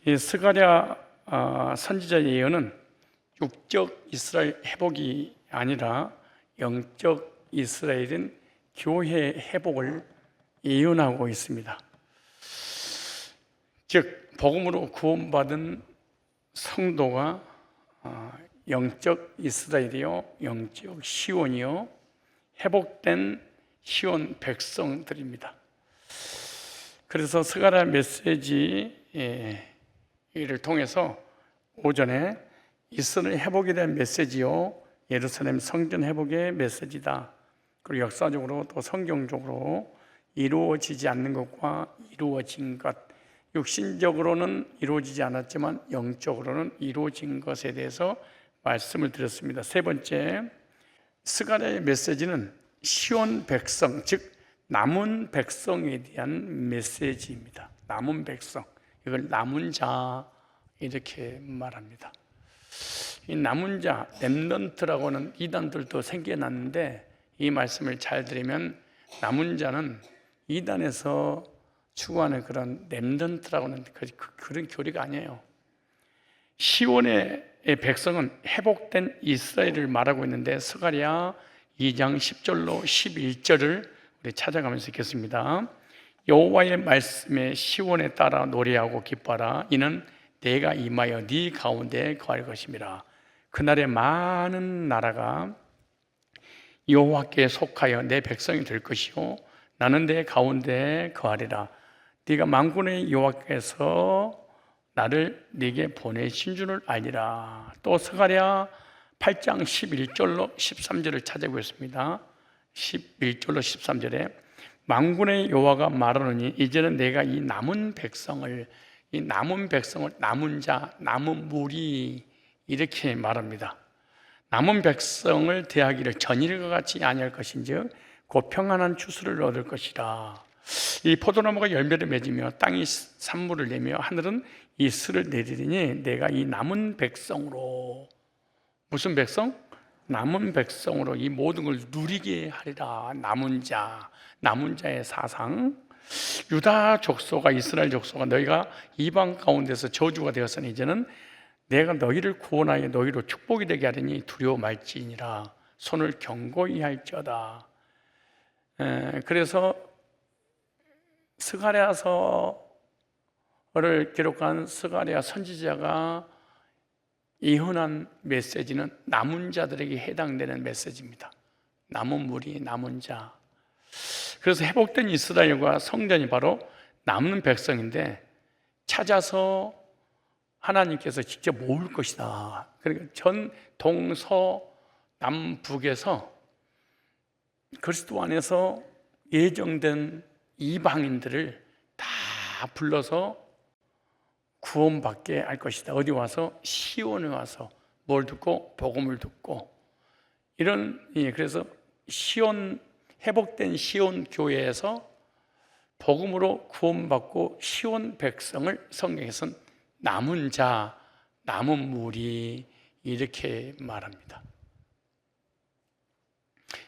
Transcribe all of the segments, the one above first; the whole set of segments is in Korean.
이 스가랴 선지자 예언은 육적 이스라엘 회복이 아니라 영적 이스라엘인 교회 회복을 예언하고 있습니다. 즉 복음으로 구원받은 성도가 영적 이스라엘이요, 영적 시온이요, 회복된 시온 백성들입니다. 그래서 스가랴 메시지를 통해서 오전에 이스라엘 회복에 대한 메시지요, 예루살렘 성전 회복의 메시지다. 그리고 역사적으로 또 성경적으로 이루어지지 않는 것과 이루어진 것, 육신적으로는 이루어지지 않았지만 영적으로는 이루어진 것에 대해서 말씀을 드렸습니다. 세 번째, 스가랴의 메시지는 시온 백성, 즉 남은 백성에 대한 메시지입니다. 남은 백성, 이걸 남은 자 이렇게 말합니다. 이 남은 자, 렘넌트라고는 이단들도 생겨났는데 이 말씀을 잘 들으면 남은 자는 이단에서 추구하는 그런 렘넌트라고는 그런 교리가 아니에요. 시온의 백성은 회복된 이스라엘을 말하고 있는데 스가랴 2장 10절로 11절을 우리 찾아가면서 읽겠습니다. 여호와의 말씀에 시온에 따라 노래하고 기뻐하라. 이는 내가 임하여 네 가운데 거할 것임이라. 그날에 많은 나라가 여호와께 속하여 내 백성이 될 것이요 나는 내 가운데 거하리라. 네가 만군의 여호와께서 나를 네게 보내신 줄을 알리라. 또 스가랴 8장 11절로 13절을 찾아보겠습니다. 11절로 13절에 만군의 여호와가 말하노니 이제는 내가 이 남은 백성을 남은 자, 남은 무리 이렇게 말합니다. 남은 백성을 대하기를 전일과 같이 아니할 것인즉 곧 평안한 추수를 얻을 것이라. 이 포도나무가 열매를 맺으며 땅이 산물을 내며 하늘은 이 슬을 내리리니 내가 이 남은 백성으로, 무슨 백성? 남은 백성으로 이 모든 걸 누리게 하리라. 남은 자, 남은 자의 사상. 유다 족속과 이스라엘 족속과 너희가 이방 가운데서 저주가 되었으니 이제는 내가 너희를 구원하여 너희로 축복이 되게 하리니 두려워 말지니라. 손을 견고히 할지어다. 그래서 스가랴서를 기록한 스가랴 선지자가 예언한 메시지는 남은 자들에게 해당되는 메시지입니다. 남은 무리, 남은 자. 그래서 회복된 이스라엘과 성전이 바로 남는 백성인데 찾아서 하나님께서 직접 모을 것이다. 그러니까 전 동서 남북에서 그리스도 안에서 예정된 이방인들을 다 불러서 구원받게 할 것이다. 어디 와서? 시온에 와서 뭘 듣고? 복음을 듣고. 그래서 시온, 회복된 시온 교회에서 복음으로 구원받고 시온 백성을 성경에서는 남은 자, 남은 무리 이렇게 말합니다.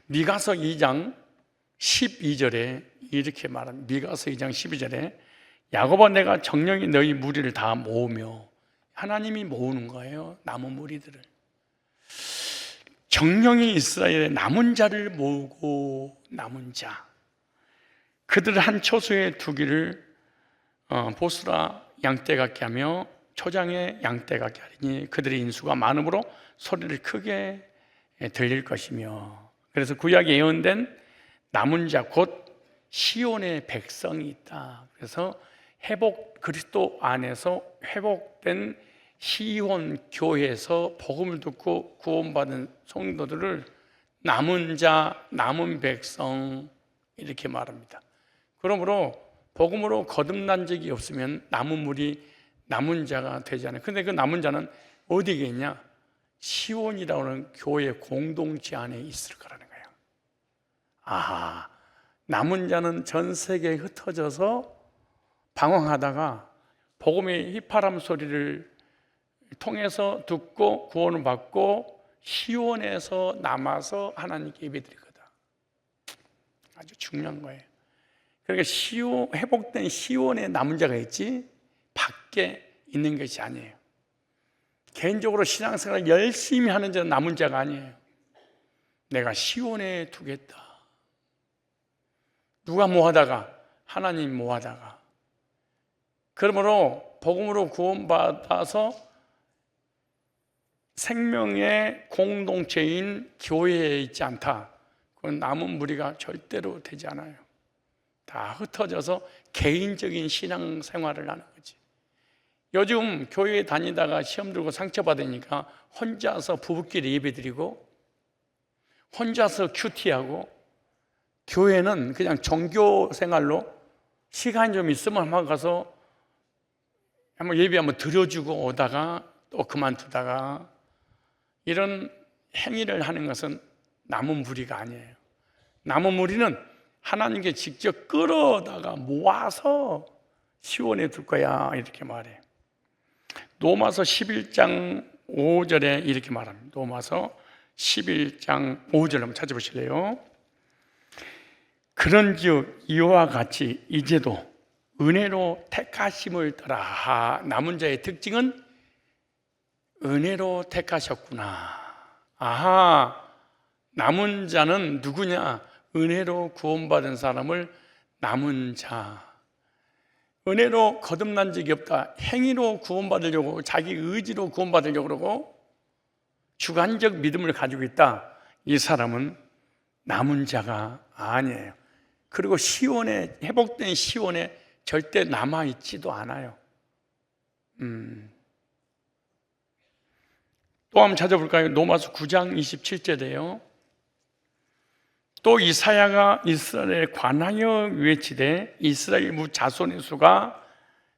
미가서 2장 12절에 이렇게 말합니다. 미가서 2장 12절에 야곱아 내가 정령이 너희 무리를 다 모으며, 하나님이 모으는 거예요. 남은 무리들을. 정령이 이스라엘의 남은 자를 모으고, 남은 자 그들을 한 초소에 두기를 보스라 양떼 같게 하며 초장에 양떼 같게 하리니 그들의 인수가 많음으로 소리를 크게 들릴 것이며. 그래서 구약에 예언된 남은 자 곧 시온의 백성이 있다. 그래서 그리스도 안에서 회복된 시온 교회에서 복음을 듣고 구원받은 성도들을 남은 자, 남은 백성 이렇게 말합니다. 그러므로 복음으로 거듭난 적이 없으면 남은 무리, 남은 자가 되지 않아요. 근데 그 남은 자는 어디에 있냐? 시온이라고 하는 교회 공동체 안에 있을 거라는 거예요. 아하, 남은 자는 전 세계에 흩어져서 방황하다가 복음의 휘파람 소리를 통해서 듣고 구원을 받고 시온에서 남아서 하나님께 예배드릴 거다. 아주 중요한 거예요. 그러니까 회복된 시온의 남은 자가 있지 밖에 있는 것이 아니에요. 개인적으로 신앙생활을 열심히 하는 자는 남은 자가 아니에요. 내가 시온에 두겠다. 누가 뭐 하다가? 하나님 뭐 하다가. 그러므로 복음으로 구원받아서 생명의 공동체인 교회에 있지 않다. 그건 남은 무리가 절대로 되지 않아요. 다 흩어져서 개인적인 신앙생활을 하는 거지. 요즘 교회에 다니다가 시험 들고 상처받으니까 혼자서 부부끼리 예배드리고 혼자서 큐티하고, 교회는 그냥 종교 생활로 시간이 좀 있으면 한번 가서 한번 예배 한번 드려주고 오다가 또 그만두다가, 이런 행위를 하는 것은 남은 무리가 아니에요. 남은 무리는 하나님께 직접 끌어다가 모아서 시온에 둘 거야, 이렇게 말해요. 로마서 11장 5절에 이렇게 말합니다. 로마서 11장 5절 한번 찾아보실래요? 그런즉 이와 같이 이제도 은혜로 택하심을 따라. 남은 자의 특징은 은혜로 택하셨구나. 아하, 남은 자는 누구냐? 은혜로 구원받은 사람을 남은 자. 은혜로 거듭난 적이 없다. 행위로 구원받으려고, 자기 의지로 구원받으려고 그러고 주관적 믿음을 가지고 있다. 이 사람은 남은 자가 아니에요. 그리고 시온에, 회복된 시온에 절대 남아있지도 않아요. 또 한번 찾아볼까요? 로마서 9장 27절에요. 또 이사야가 이스라엘에 관하여 외치되 이스라엘 무 자손의 수가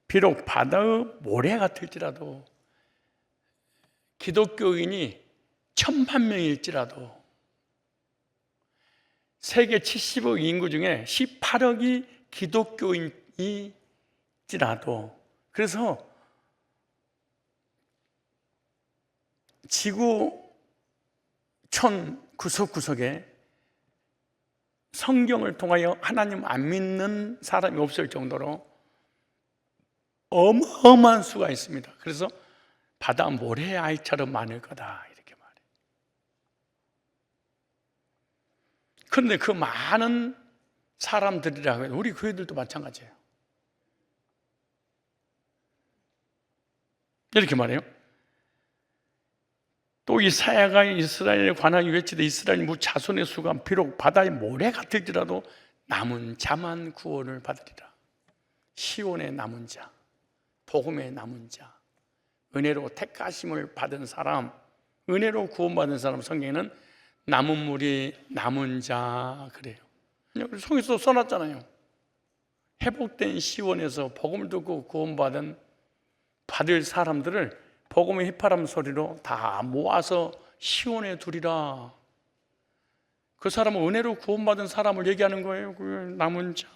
비록 바다의 모래 같을지라도, 기독교인이 1,000,000명일지라도, 세계 70억 인구 중에 18억이 기독교인일지라도, 그래서 지구촌 구석구석에 성경을 통하여 하나님 안 믿는 사람이 없을 정도로 어마어마한 수가 있습니다. 그래서 바다 모래 알처럼 많을 거다, 이렇게 말해요. 그런데 그 많은 사람들이라고 해도 우리 교회들도 마찬가지예요. 이렇게 말해요. 또 이사야가 이스라엘에 관하여 외치되 이스라엘 무 자손의 수가 비록 바다의 모래 같을지라도 남은 자만 구원을 받으리라. 시온의 남은 자, 복음의 남은 자, 은혜로 택하심을 받은 사람, 은혜로 구원받은 사람, 성경에는 남은 무리, 남은 자 그래요. 성경에서 써놨잖아요. 회복된 시온에서 복음을 듣고 구원받은 받을 사람들을 복음의 휘파람 소리로 다 모아서 시온에 두리라. 그 사람은 은혜로 구원받은 사람을 얘기하는 거예요. 그 남은 자.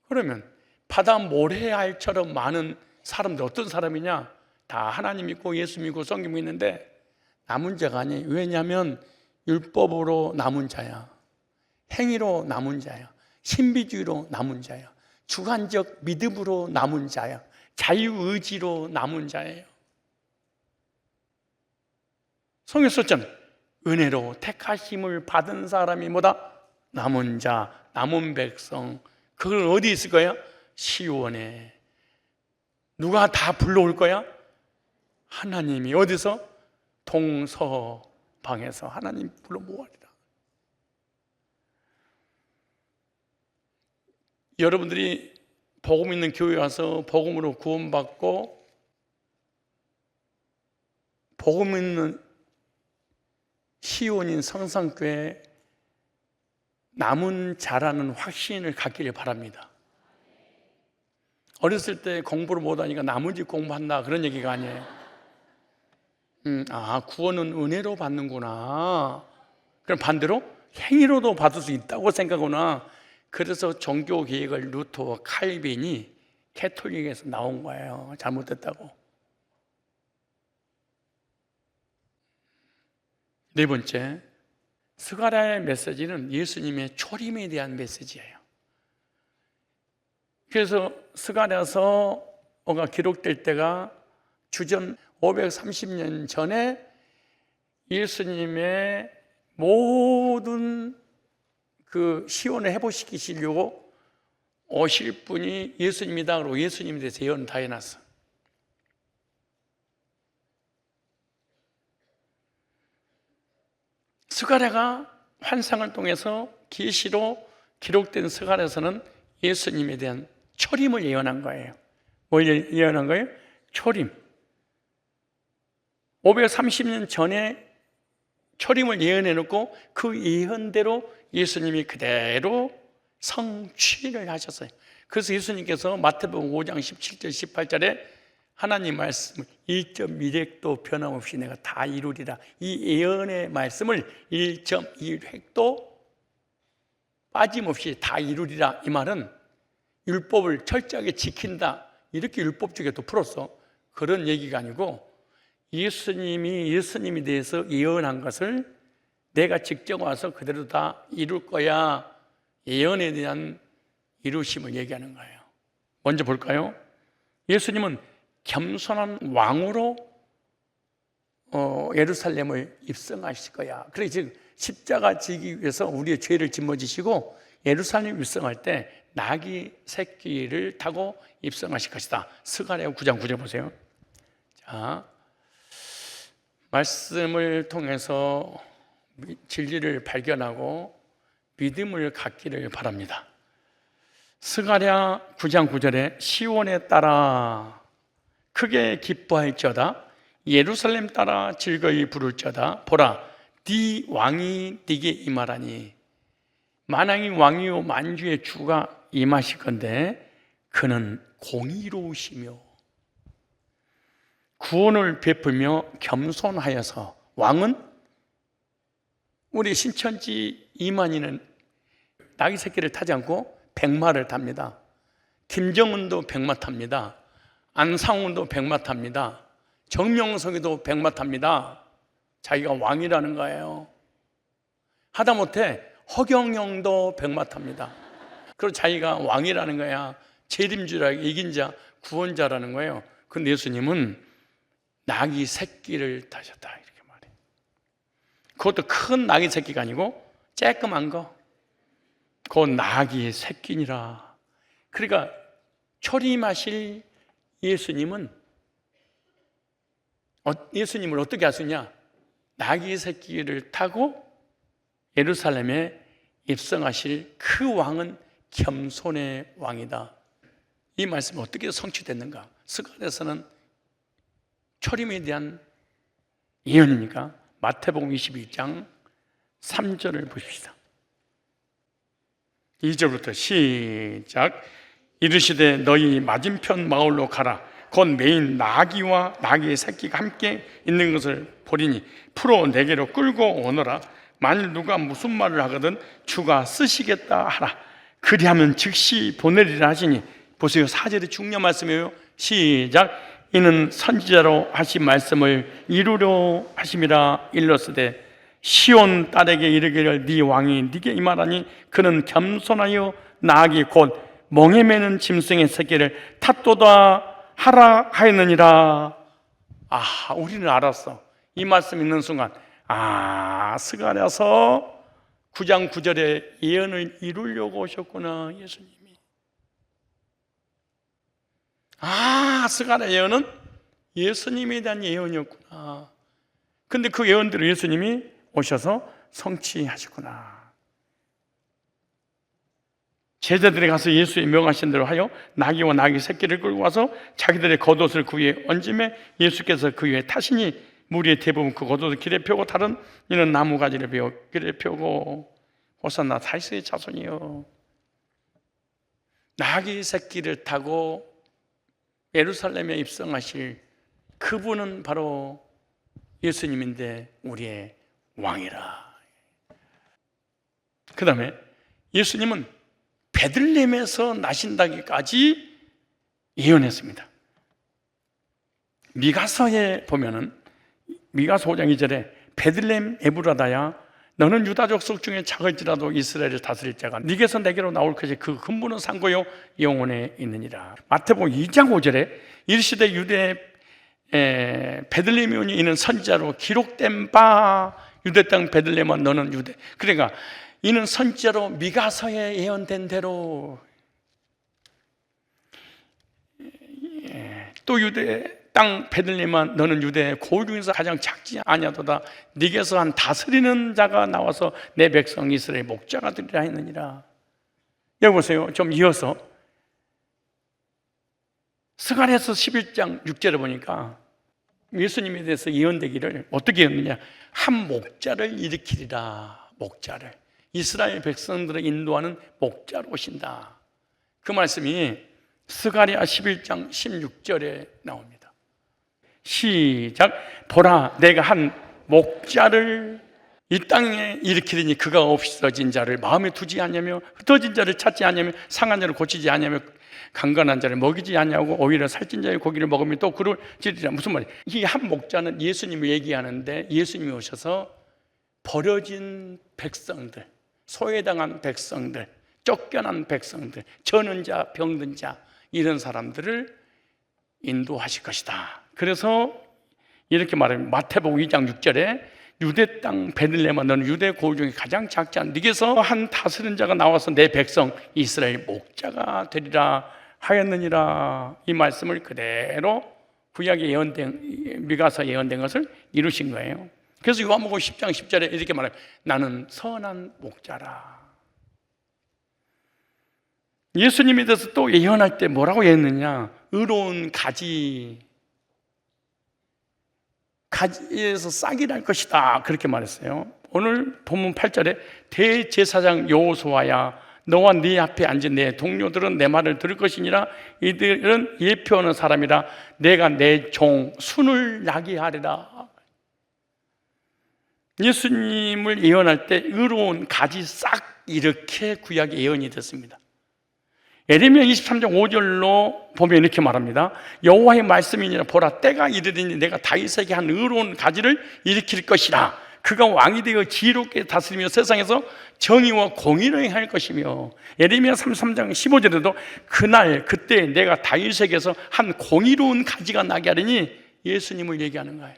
그러면 바다 모래알처럼 많은 사람들 어떤 사람이냐? 다 하나님 믿고 예수 믿고 성경 믿는데 남은 자가 아니에요. 왜냐하면 율법으로 남은 자야, 행위로 남은 자야, 신비주의로 남은 자야, 주관적 믿음으로 남은 자야, 자유의지로 남은 자예요. 성경 썼잖아요. 은혜로 택하심을 받은 사람이 뭐다? 남은 자, 남은 백성. 그걸 어디 있을 거야? 시온에. 누가 다 불러올 거야? 하나님이. 어디서? 동서방에서 하나님 불러 모으리라. 여러분들이 복음 있는 교회 와서 복음으로 구원받고 복음 있는 시온인 성산교회 남은 자라는 확신을 갖기를 바랍니다. 어렸을 때 공부를 못하니까 나머지 공부한다, 그런 얘기가 아니에요. 구원은 은혜로 받는구나. 그럼 반대로 행위로도 받을 수 있다고 생각하구나. 그래서 종교 개혁을 루터, 칼빈이 캐톨릭에서 나온 거예요. 잘못됐다고. 네 번째, 스가랴의 메시지는 예수님의 초림에 대한 메시지예요. 그래서 스가랴서 기록될 때가 주전 530년 전에 예수님의 모든 그 시온을 회복시키시려고 오실 분이 예수님이다. 그러고 예수님에 대해서 예언을 다 해놨어. 스가랴가 환상을 통해서 계시로 기록된 스가랴에서는 예수님에 대한 초림을 예언한 거예요. 뭘 예언한 거예요? 초림. 530년 전에 초림을 예언해 놓고 그 예언대로 예수님이 그대로 성취를 하셨어요. 그래서 예수님께서 마태복음 5장 17절 18절에 하나님 말씀을 1.1획도 변함없이 내가 다 이루리라, 이 예언의 말씀을 1.1획도 빠짐없이 다 이루리라, 이 말은 율법을 철저하게 지킨다, 이렇게 율법 쪽에 또 풀었어. 그런 얘기가 아니고 예수님이 예수님에 대해서 예언한 것을 내가 직접 와서 그대로 다 이룰 거야, 예언에 대한 이루심을 얘기하는 거예요. 먼저 볼까요? 예수님은 겸손한 왕으로 예루살렘을 입성하실 거야. 그래서 즉 십자가 지기 위해서 우리의 죄를 짊어지시고 예루살렘 입성할 때 나귀 새끼를 타고 입성하실 것이다. 스가랴 9장 9절 보세요. 자, 말씀을 통해서 진리를 발견하고 믿음을 갖기를 바랍니다. 스가랴 9장 9절에 시온에 따라 크게 기뻐할지어다, 예루살렘 따라 즐거이 부를지어다. 보라, 네 왕이 네게 임하라니, 만왕의 왕이요 만주의 주가 임하실 건데 그는 공의로우시며 구원을 베풀며 겸손하여서, 왕은 우리 신천지 이만희는 나귀 새끼를 타지 않고 백마를 탑니다. 김정은도 백마 탑니다. 안상훈도 백마 탑니다. 정명석이도 백마 탑니다. 자기가 왕이라는 거예요. 하다못해 허경영도 백마 탑니다. 그리고 자기가 왕이라는 거야. 재림주라, 이긴 자, 구원자라는 거예요. 근데 예수님은 나귀 새끼를 타셨다, 이렇게 말해요. 그것도 큰 나귀 새끼가 아니고 쬐끄만 거, 그 나귀의 새끼니라. 그러니까 초림하실 예수님은 예수님을 어떻게 하시냐? 나귀 새끼를 타고 예루살렘에 입성하실 그 왕은 겸손의 왕이다. 이 말씀이 어떻게 성취됐는가? 스가랴에서는 초림에 대한 예언이니까 마태복음 21장 3절을 보십시다. 2절부터 시작. 이르시되 너희 맞은편 마을로 가라. 곧 메인 나귀와 나귀의 새끼가 함께 있는 것을 보리니 풀어 내게로 끌고 오너라. 만일 누가 무슨 말을 하거든 주가 쓰시겠다 하라. 그리하면 즉시 보내리라 하시니, 보세요, 4절이 중요한 말씀이에요. 시작. 이는 선지자로 하신 말씀을 이루려 하심이라. 일렀으되 시온 딸에게 이르기를 네 왕이 네게 임하라니 그는 겸손하여 나귀 곧 멍에 매는 짐승의 새끼를 탓도다 하라 하였느니라. 아, 우리는 알았어. 이 말씀 읽는 순간, 아, 스가랴서 9장 9절에 예언을 이루려고 오셨구나, 예수님이. 아, 스가랴 예언은 예수님에 대한 예언이었구나. 근데 그 예언대로 예수님이 오셔서 성취하시구나. 제자들이 가서 예수의 명하신 대로 하여 나귀와 나귀 새끼를 끌고 와서 자기들의 겉옷을 그 위에 얹음에 예수께서 그 위에 타시니 무리의 대부분 그 겉옷을 길에 펴고 다른 이는 나무가지를 베어 길에 펴고 호산나 다윗의 자손이여. 나귀 새끼를 타고 예루살렘에 입성하실 그분은 바로 예수님인데 우리의 왕이라. 그 다음에 예수님은 베들레헴에서 나신다기까지 예언했습니다. 미가서에 보면은 미가서 5장 2절에 베들레헴 에브라다야 너는 유다 족속 중에 작을지라도 이스라엘을 다스릴 자가 네게서 내게로 나올 것이 그 근본은 상고요 영원에 있느니라. 마태복음 2장 5절에 이르시되 유대 베들레헴에 있는 선지자로 기록된 바 유대 땅 베들레헴아 너는 유대. 그러니까 이는 선지자로 미가서에 예언된 대로 또 유대 땅 베들레헴아 너는 유대 고을 중에서 가장 작지 아니하도다. 네게서 한 다스리는 자가 나와서 내 백성 이스라엘 목자가 되리라 했느니라. 여기 보세요. 좀 이어서 스가랴서 11장 6절에 보니까 예수님에 대해서 예언되기를 어떻게 했느냐, 한 목자를 일으키리라. 목자를, 이스라엘 백성들을 인도하는 목자로 오신다. 그 말씀이 스가랴 11장 16절에 나옵니다. 시작. 보라, 내가 한 목자를 이 땅에 일으키리니 그가 없어진 자를 마음에 두지 않냐며 흩어진 자를 찾지 않냐며 상한 자를 고치지 않냐며 강건한 자를 먹이지 않냐고 오히려 살찐 자의 고기를 먹으면 또 그를 찌르리라. 무슨 말이에요? 이 한 목자는 예수님을 얘기하는데 예수님이 오셔서 버려진 백성들, 소외당한 백성들, 쫓겨난 백성들, 저는 자, 병든 자, 이런 사람들을 인도하실 것이다. 그래서 이렇게 말합니다. 마태복음 2장 6절에 유대 땅 베들레헴아 너는 유대 고을 중에 가장 작지 않은 네게서 한 다스리는 자가 나와서 내 백성 이스라엘 목자가 되리라 하였느니라. 이 말씀을 그대로 구약에 예언된, 미가서 예언된 것을 이루신 거예요. 그래서 요한복음 10장 10절에 이렇게 말해요. 나는 선한 목자라. 예수님에 대해서 또 예언할 때 뭐라고 예언했느냐, 의로운 가지에서 싹이 날 것이다, 그렇게 말했어요. 오늘 본문 8절에 대제사장 여호수아야 너와 네 앞에 앉은 내 동료들은 내 말을 들을 것이니라. 이들은 예표하는 사람이라. 내가 내 종 순을 나게 하리라. 예수님을 예언할 때 의로운 가지 싹, 이렇게 구약의 예언이 됐습니다. 예레미야 23장 5절로 보면 이렇게 말합니다. 여호와의 말씀이니라. 보라, 때가 이르리니 내가 다윗에게 한 의로운 가지를 일으킬 것이라. 그가 왕이 되어 지혜롭게 다스리며 세상에서 정의와 공의를 행할 것이며. 예레미야 33장 15절에도 그날 그때 내가 다윗에게서 한 공의로운 가지가 나게 하리니, 예수님을 얘기하는 거예요.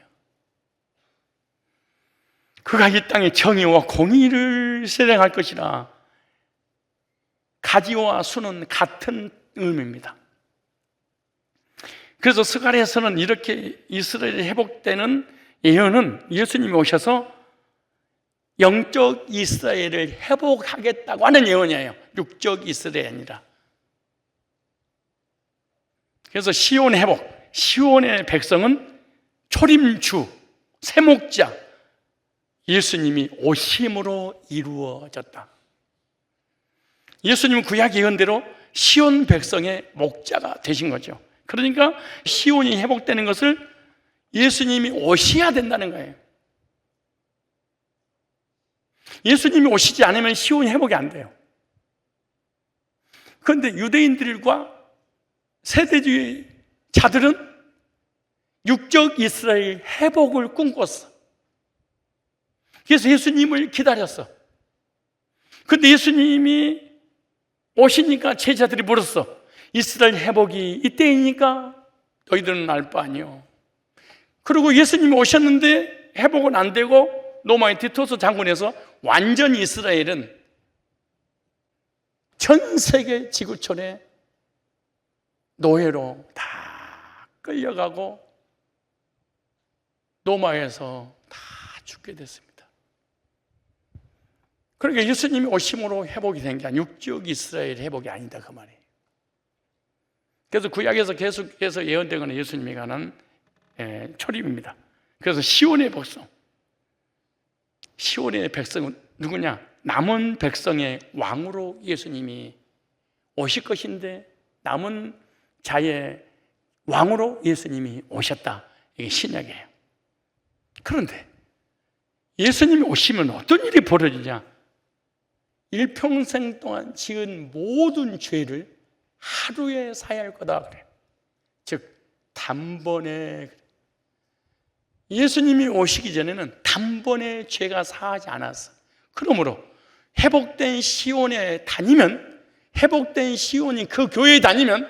그가 이 땅에 정의와 공의를 실행할 것이라. 가지와 수는 같은 의미입니다. 그래서 스가랴에서는 이렇게 이스라엘이 회복되는 예언은 예수님이 오셔서 영적 이스라엘을 회복하겠다고 하는 예언이에요. 육적 이스라엘이 아니라. 그래서 시온 회복, 시온의 백성은 초림주, 세목자, 예수님이 오심으로 이루어졌다. 예수님은 구약 예언대로 시온 백성의 목자가 되신 거죠. 그러니까 시온이 회복되는 것을 예수님이 오셔야 된다는 거예요. 예수님이 오시지 않으면 시온이 회복이 안 돼요. 그런데 유대인들과 세대주의 자들은 육적 이스라엘 회복을 꿈꿨어. 그래서 예수님을 기다렸어. 그런데 예수님이 오시니까 제자들이 물었어. 이스라엘 회복이 이때이니까 너희들은 알 바 아니요. 그리고 예수님이 오셨는데 회복은 안 되고 로마의 티토스 장군에서 완전 이스라엘은 전 세계 지구촌에 노예로 다 끌려가고 로마에서 다 죽게 됐습니다. 그러니까 예수님이 오심으로 회복이 된 게 아니라 육적 이스라엘 회복이 아니다, 그 말이에요. 그래서 구약에서 계속해서 예언된 것은 예수님에 관한 초림입니다. 그래서 시온의 백성, 시온의 백성은 누구냐? 남은 백성의 왕으로 예수님이 오실 것인데 남은 자의 왕으로 예수님이 오셨다. 이게 신약이에요. 그런데 예수님이 오시면 어떤 일이 벌어지냐? 일평생 동안 지은 모든 죄를 하루에 사할 거다 그래요. 즉 단번에. 예수님이 오시기 전에는 단번에 죄가 사하지 않았어. 그러므로 회복된 시온에 다니면, 회복된 시온이 그 교회에 다니면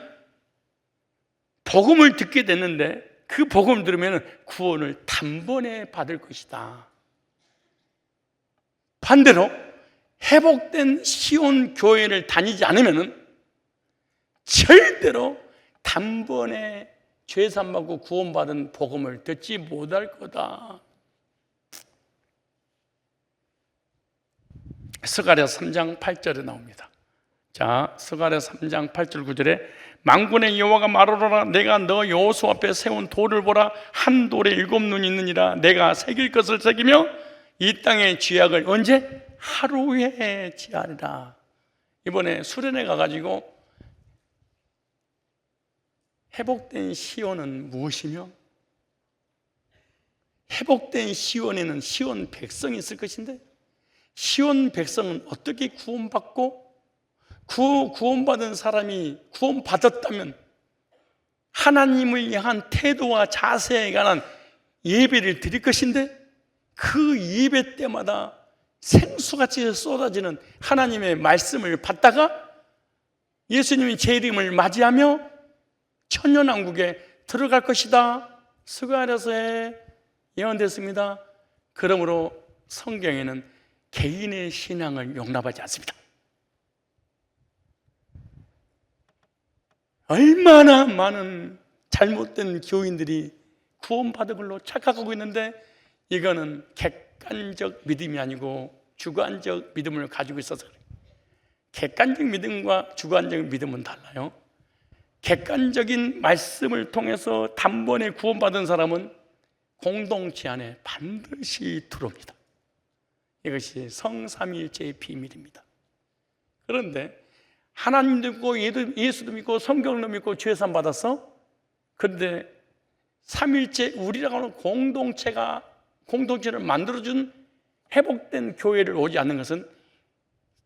복음을 듣게 됐는데 그 복음을 들으면 구원을 단번에 받을 것이다. 반대로 회복된 시온 교회를 다니지 않으면 절대로 단번에 죄산 받고 구원받은 복음을 듣지 못할 거다. 스가랴 3장 8절에 나옵니다. 자, 스가랴 3장 8절 9절에 만군의 여호와가 말하노라 내가 너 여호수 앞에 세운 돌을 보라 한 돌에 7눈이 있느니라 내가 새길 것을 새기며 이 땅의 죄악을 언제? 하루에 지하리라. 이번에 수련회 가가지고 회복된 시온은 무엇이며 회복된 시온에는 시온 백성이 있을 것인데 시온 백성은 어떻게 구원받고 구원받은 사람이 구원받았다면 하나님을 향한 태도와 자세에 관한 예배를 드릴 것인데 그 예배 때마다 생수같이 쏟아지는 하나님의 말씀을 받다가 예수님이 재림을 맞이하며 천년왕국에 들어갈 것이다. 스가랴서에 예언됐습니다. 그러므로 성경에는 개인의 신앙을 용납하지 않습니다. 얼마나 많은 잘못된 교인들이 구원받은 걸로 착각하고 있는데 이거는 객관적 믿음이 아니고 주관적 믿음을 가지고 있어서 그래요. 객관적 믿음과 주관적 믿음은 달라요. 객관적인 말씀을 통해서 단번에 구원받은 사람은 공동체 안에 반드시 들어옵니다. 이것이 성삼위일체의 비밀입니다. 그런데 하나님도 믿고 예수도 믿고 성경도 믿고 죄산 받았어? 그런데 삼일체 우리라고 하는 공동체를 만들어준 회복된 교회를 오지 않는 것은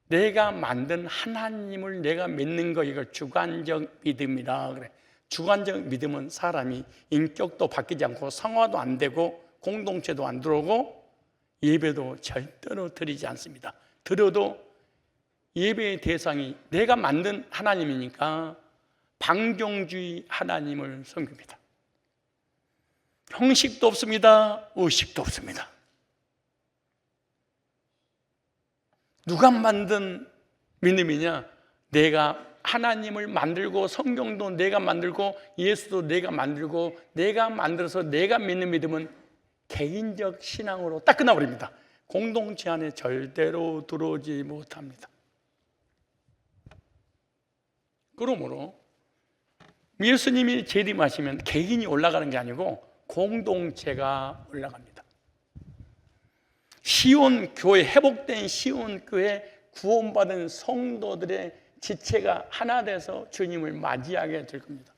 내가 만든 하나님을 내가 믿는 거, 이걸 주관적 믿음이다 그래. 주관적 믿음은 사람이 인격도 바뀌지 않고 성화도 안 되고 공동체도 안 들어오고 예배도 절대로 드리지 않습니다. 드려도 예배의 대상이 내가 만든 하나님이니까 방종주의 하나님을 섬깁니다. 형식도 없습니다. 의식도 없습니다. 누가 만든 믿음이냐? 내가 하나님을 만들고 성경도 내가 만들고 예수도 내가 만들고 내가 만들어서 내가 믿는 믿음은 개인적 신앙으로 딱 끝나버립니다. 공동체 안에 절대로 들어오지 못합니다. 그러므로 예수님이 재림하시면 개인이 올라가는 게 아니고 공동체가 올라갑니다. 시온 교회, 회복된 시온 교회 구원받은 성도들의 지체가 하나 돼서 주님을 맞이하게 될 겁니다.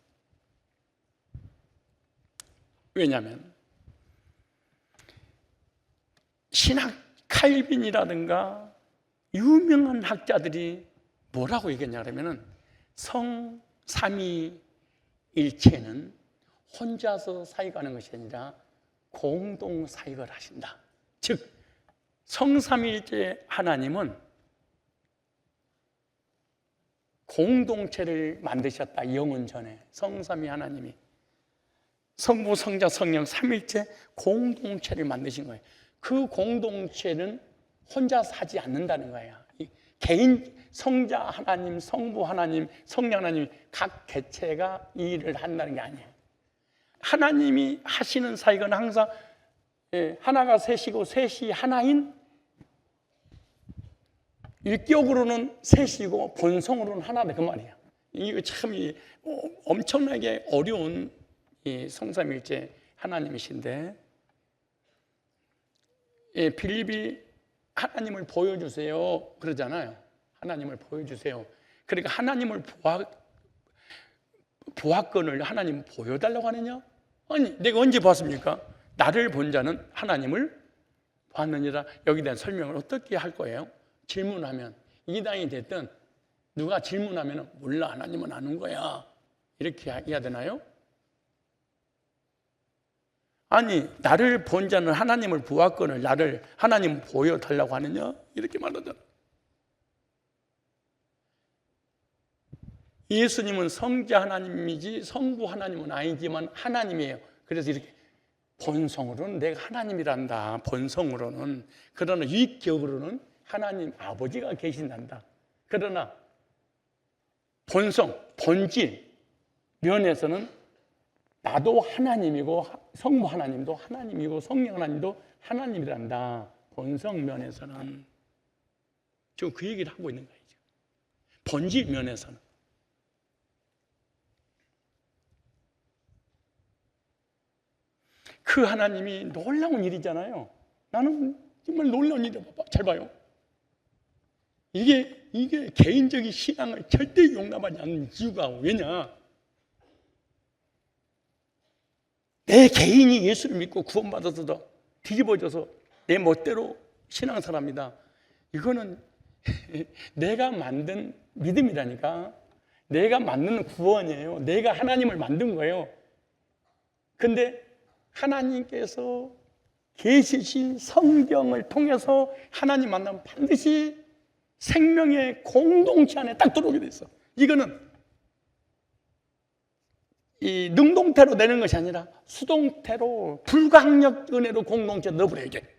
왜냐하면 신학 칼빈이라든가 유명한 학자들이 뭐라고 얘기했냐 그러면은 성삼위일체는 혼자서 사역하는 것이 아니라 공동 사역을 하신다. 즉 성삼위일체 하나님은 공동체를 만드셨다. 영원 전에 성삼위 하나님이 성부, 성자, 성령 삼일체 공동체를 만드신 거예요. 그 공동체는 혼자서 하지 않는다는 거예요. 개인 성자 하나님, 성부 하나님, 성령 하나님 각 개체가 이 일을 한다는 게 아니에요. 하나님이 하시는 사역은 항상 하나가 셋이고 셋이 하나인, 일격으로는 셋이고 본성으로는 하나다 그 말이에요. 이거 참 엄청나게 어려운 이 성삼일체 하나님이신데 빌립이 하나님을 보여주세요 그러잖아요. 하나님을 보여주세요. 그러니까 하나님을 보았건을 하나님 보여달라고 하느냐? 아니, 내가 언제 봤습니까? 나를 본 자는 하나님을 봤느니라. 여기에 대한 설명을 어떻게 할 거예요? 질문하면 이당이 됐든 누가 질문하면 몰라, 하나님은 아는 거야, 이렇게 해야 되나요? 아니, 나를 본 자는 하나님을 보았거늘 나를 하나님 보여달라고 하느냐? 이렇게 말하잖아. 예수님은 성자 하나님이지 성부 하나님은 아니지만 하나님이에요. 그래서 이렇게 본성으로는 내가 하나님이란다. 본성으로는. 그러나 유익격으로는 하나님 아버지가 계신단다. 그러나 본성, 본질 면에서는 나도 하나님이고 성부 하나님도 하나님이고 성령 하나님도 하나님이란다. 본성 면에서는. 지금 그 얘기를 하고 있는 거예요. 본질 면에서는. 그 하나님이 놀라운 일이잖아요. 나는 정말 놀라운 일이야. 잘 봐요. 이게 개인적인 신앙을 절대 용납하지 않는 이유가 왜냐? 내 개인이 예수를 믿고 구원받아서도 뒤집어져서 내 멋대로 신앙생활합니다. 이거는 내가 만든 믿음이라니까. 내가 만드는 구원이에요. 내가 하나님을 만든 거예요. 근데 하나님께서 계시신 성경을 통해서 하나님 만나면 반드시 생명의 공동체 안에 딱 들어오게 돼 있어. 이거는 이 능동태로 내는 것이 아니라 수동태로 불가항력 은혜로 공동체 넣어버려야 돼.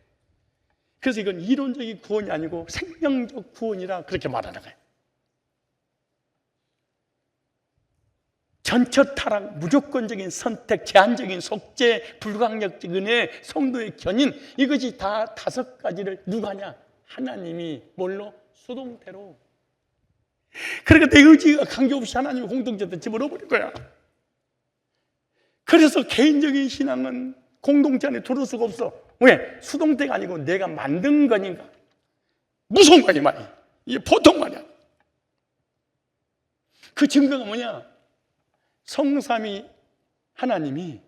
그래서 이건 이론적인 구원이 아니고 생명적 구원이라 그렇게 말하는 거예요. 전처 타락, 무조건적인 선택, 제한적인 속죄, 불가항력적 은혜, 성도의 견인, 이것이 다 5가지를 누가 하냐? 하나님이 뭘로? 수동태로. 그러니까 내 의지가 관계없이 하나님의 공동체에 집어넣어버린 거야. 그래서 개인적인 신앙은 공동체 안에 들어올 수가 없어. 왜? 수동태가 아니고 내가 만든 거니까. 무서운 거야, 이 말이. 이게 보통 말이야. 그 증거가 뭐냐? 성삼위 하나님이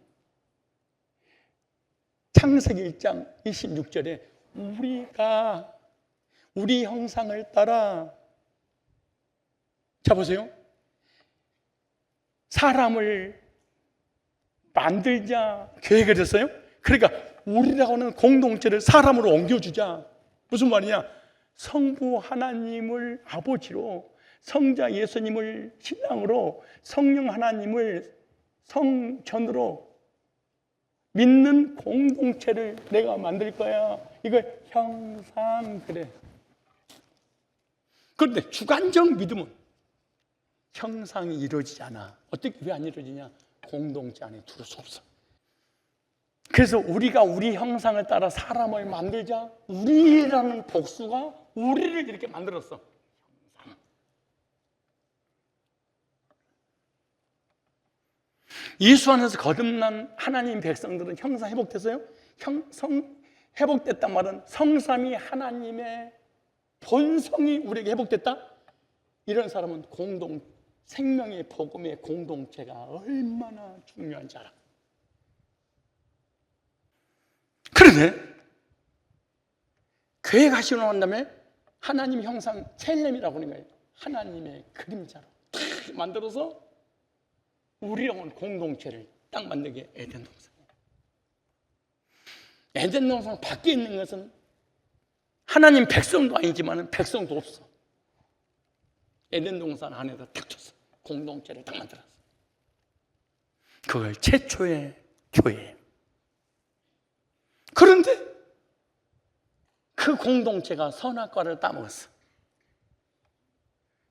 창세기 1장 26절에 우리가 우리 형상을 따라, 자 보세요, 사람을 만들자 계획을 했어요. 그러니까 우리라고 하는 공동체를 사람으로 옮겨주자. 무슨 말이냐? 성부 하나님을 아버지로, 성자 예수님을 신랑으로, 성령 하나님을 성전으로 믿는 공동체를 내가 만들 거야. 이걸 형상, 그래. 그런데 주관적 믿음은 형상이 이루어지지 않아. 어떻게, 왜 안 이루어지냐? 공동체 안에 들어올 수 없어. 그래서 우리가 우리 형상을 따라 사람을 만들자. 우리라는 복수가 우리를 이렇게 만들었어. 형상. 예수 안에서 거듭난 하나님 백성들은 형상 회복됐어요? 회복됐단 말은 성삼위 하나님의 본성이 우리에게 회복됐다? 이런 사람은 생명의 복음의 공동체가 얼마나 중요한지 알아. 그런데 계획하시고 난 다음에 하나님 형상 첼렘이라고 하는 거예요. 하나님의 그림자로 딱 만들어서 우리라고 하는 공동체를 딱 만들게 에덴 동산. 에덴 동산 밖에 있는 것은 하나님 백성도 아니지만 백성도 없어. 에덴 동산 안에다 딱 쳤어. 공동체를 딱 만들었어. 그걸 최초의 교회. 그런데 그 공동체가 선악과를 따먹었어.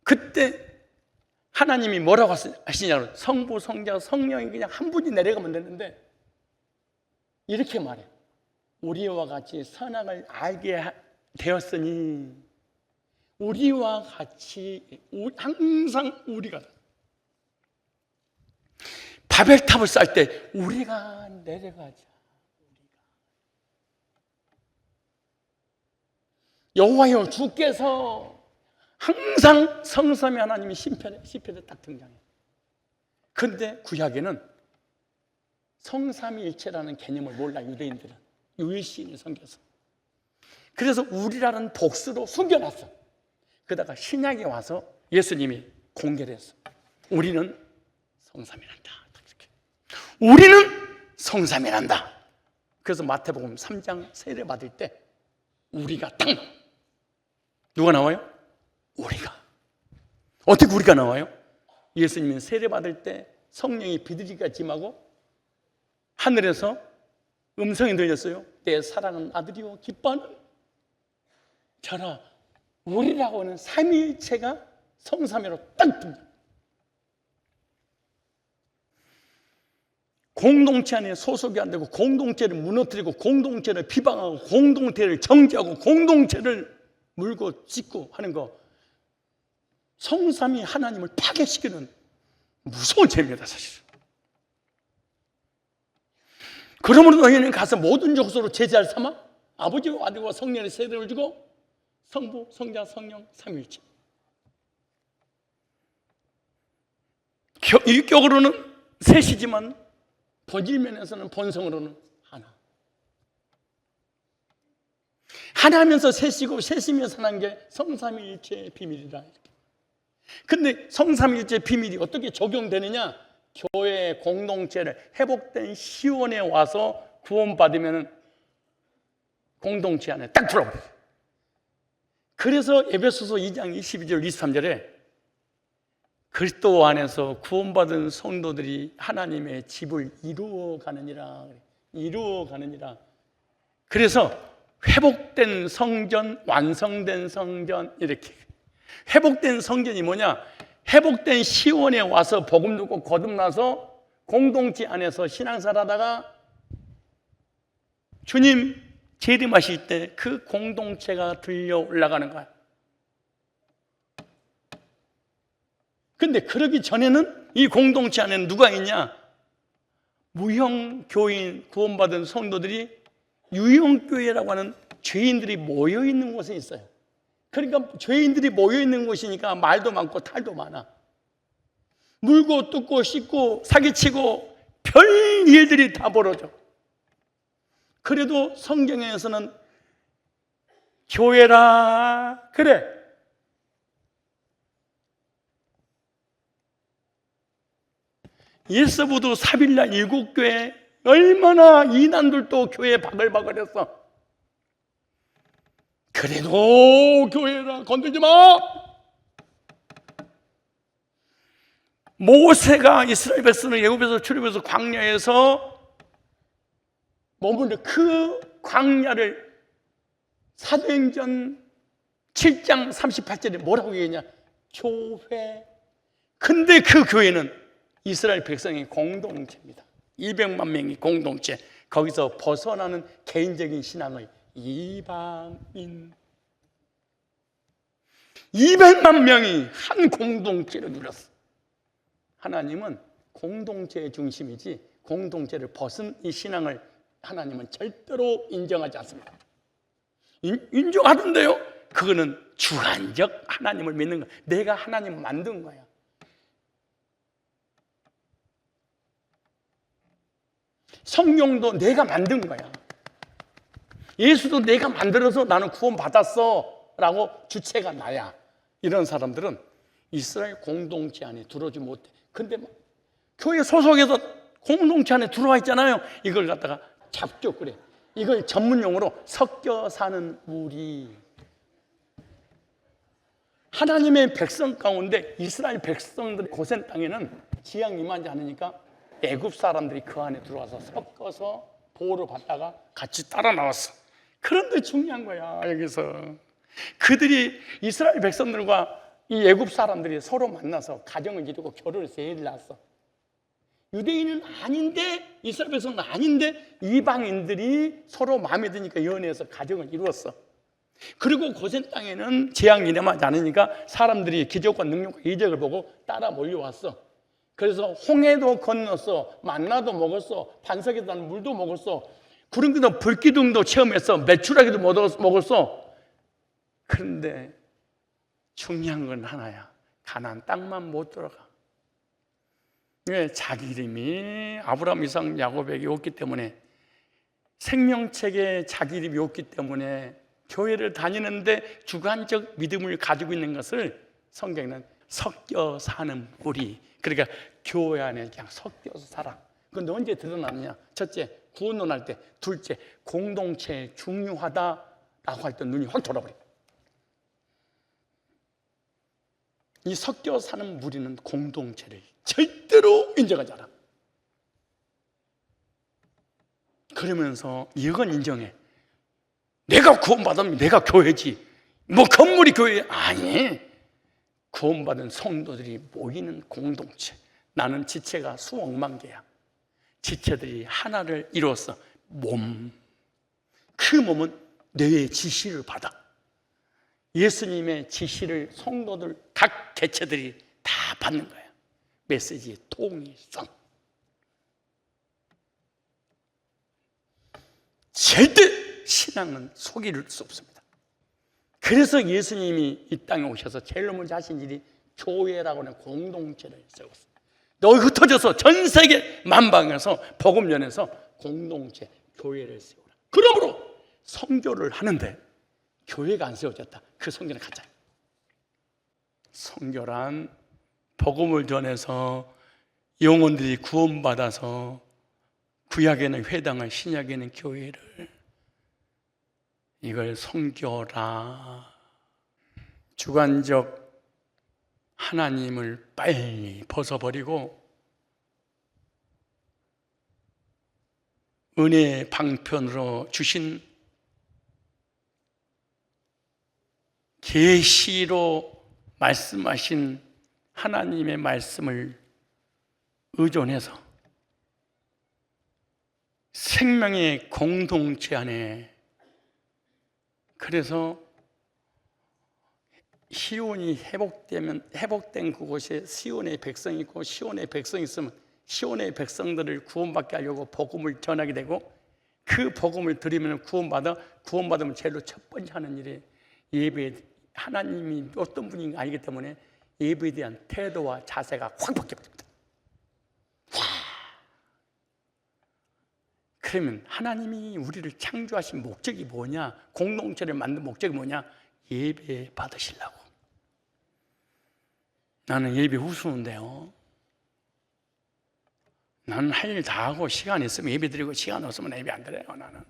그때 하나님이 뭐라고 하시냐고, 성부, 성자, 성령이 그냥 한 분이 내려가면 되는데 이렇게 말해. 우리와 같이 선악을 알게 되었으니, 우리와 같이 항상 우리가 바벨탑을 쌓을 때 우리가 내려가자. 여호와여 주께서 항상 성삼위 하나님이 시편에 딱 등장해. 그런데 구약에는 성삼위일체라는 개념을 몰라. 유대인들은 유일신을 섬겨서. 그래서 우리라는 복수로 숨겨놨어. 그러다가 신약에 와서 예수님이 공개를 했어. 우리는 성삼위란다. 우리는 성삼위란다. 그래서 마태복음 3장 세례 받을 때 우리가 딱 나와요. 누가 나와요? 우리가. 어떻게 우리가 나와요? 예수님이 세례받을 때 성령이 비둘기같이 임하고 하늘에서 음성이 들렸어요. 내 사랑하는 아들이요 기뻐하는 저라. 우리라고 하는 삼위일체가 성삼위로 딱 듭니다. 공동체 안에 소속이 안 되고 공동체를 무너뜨리고 공동체를 비방하고 공동체를 정죄하고 공동체를 물고 찢고 하는 거, 성삼위 하나님을 파괴시키는 무서운 죄입니다, 사실. 그러므로 너희는 가서 모든 족속으로 제자를 삼아 아버지와 아들과 성령의 세례를 주고 성부, 성자, 성령 삼위일체. 일격으로는 셋이지만 본질 면에서는 본성으로는 하나. 하나면서 셋이고 셋이면서 하나인 게 성삼위일체의 비밀이다. 근데 성삼위일체의 비밀이 어떻게 적용되느냐? 교회의 공동체를 회복된 시원에 와서 구원받으면 공동체 안에 딱 들어버려요. 그래서 에베소서 2장 22절 23절에 그리스도 안에서 구원받은 성도들이 하나님의 집을 이루어가느니라. 그래서 회복된 성전, 완성된 성전, 이렇게. 회복된 성전이 뭐냐? 회복된 시온에 와서 복음 듣고 거듭나서 공동체 안에서 신앙생활 하다가 주님 재림하실 때 그 공동체가 들려 올라가는 거야. 근데 그러기 전에는 이 공동체 안에는 누가 있냐? 무형교인 구원받은 성도들이 유형교회라고 하는 죄인들이 모여있는 곳에 있어요. 그러니까 죄인들이 모여있는 곳이니까 말도 많고 탈도 많아. 물고 뜯고 씻고 사기치고 별 일들이 다 벌어져. 그래도 성경에서는 교회라 그래. 예서부도 사빌라 7교회 얼마나 이난들도 교회에 바글바글했어. 그래도 교회라 건들지 마. 모세가 이스라엘 백성을 애굽에서 출애굽해서 광야에서 머무르는 그 광야를 사도행전 7장 38절에 뭐라고 얘기했냐? 교회. 근데 그 교회는 이스라엘 백성의 공동체입니다. 200만 명이 공동체. 거기서 벗어나는 개인적인 신앙의 이방인 200만 명이 한 공동체를 누렸어. 하나님은 공동체의 중심이지 공동체를 벗은 이 신앙을 하나님은 절대로 인정하지 않습니다. 인정하던데요? 그거는 주관적 하나님을 믿는 거야. 내가 하나님 만든 거야. 성령도 내가 만든 거야. 예수도 내가 만들어서 나는 구원받았어 라고 주체가 나야. 이런 사람들은 이스라엘 공동체 안에 들어오지 못해. 근데 교회 소속에서 공동체 안에 들어와 있잖아요. 이걸 갖다가 잡죠. 그래. 이걸 전문용어로 섞여 사는 무리. 하나님의 백성 가운데 이스라엘 백성들의 고센 땅에는 지향 임하지 않으니까 애굽 사람들이 그 안에 들어와서 섞어서 보호를 받다가 같이 따라 나왔어. 그런데 중요한 거야. 여기서 그들이 이스라엘 백성들과 이 애굽 사람들이 서로 만나서 가정을 이루고 결혼을 세일 낳았어. 유대인은 아닌데, 이스라엘 백성은 아닌데 이방인들이 서로 마음에 드니까 연애해서 가정을 이루었어. 그리고 고센 땅에는 재앙이 일어나지 않으니까 사람들이 기적과 능력과 이적을 보고 따라 몰려왔어. 그래서 홍해도 건넜어, 만나도 먹었어, 반석에 난 물도 먹었어, 구름기도 불기둥도 체험했어, 메추라기도 먹었어. 그런데 중요한 건 하나야. 가나안 땅만 못 들어가. 왜? 자기 이름이 아브라함, 이삭, 야곱에게 없기 때문에, 생명책에 자기 이름이 없기 때문에 교회를 다니는데 주관적 믿음을 가지고 있는 것을 성경에는 섞여 사는 무리. 그러니까 교회 안에 그냥 섞여서 살아. 그건 언제 드러나느냐? 첫째, 구원론할 때. 둘째, 공동체 중요하다라고 할 때 눈이 확 돌아버려. 이 섞여 사는 무리는 공동체를 절대로 인정하지 않아. 그러면서 이건 인정해. 내가 구원받으면 내가 교회지. 뭐 건물이 교회 아니. 구원받은 성도들이 모이는 공동체. 나는 지체가 수억만 개야. 지체들이 하나를 이루어서 몸. 그 몸은 뇌의 지시를 받아. 예수님의 지시를 성도들 각 개체들이 다 받는 거야. 메시지의 통일성. 절대 신앙은 속일 수 없습니다. 그래서 예수님이 이 땅에 오셔서 제일 먼저 하신 일이 교회라고 하는 공동체를 세웠어요. 너희 흩어져서 전 세계 만방에서 복음 전해서 공동체, 교회를 세우라. 그러므로 선교를 하는데 교회가 안 세워졌다. 그 선교는 가짜예요. 선교란 복음을 전해서 영혼들이 구원받아서 구약에는 회당을, 신약에는 교회를, 이걸 선교라. 주관적 하나님을 빨리 벗어버리고 은혜의 방편으로 주신 계시로 말씀하신 하나님의 말씀을 의존해서 생명의 공동체 안에, 그래서 시온이 회복된 그곳에 시온의 백성이 있고, 시온의 백성이 있으면 시온의 백성들을 구원받게 하려고 복음을 전하게 되고, 그 복음을 들으면 구원받으면 제일로 첫 번째 하는 일이 예배. 하나님이 어떤 분인가 알기 때문에 예배에 대한 태도와 자세가 확 바뀌어버립니다. 그러면 하나님이 우리를 창조하신 목적이 뭐냐? 공동체를 만든 목적이 뭐냐? 예배 받으시려고. 나는 예배 우스운데요. 나는 할 일 다 하고 시간 있으면 예배 드리고 시간 없으면 예배 안 드려요. 나는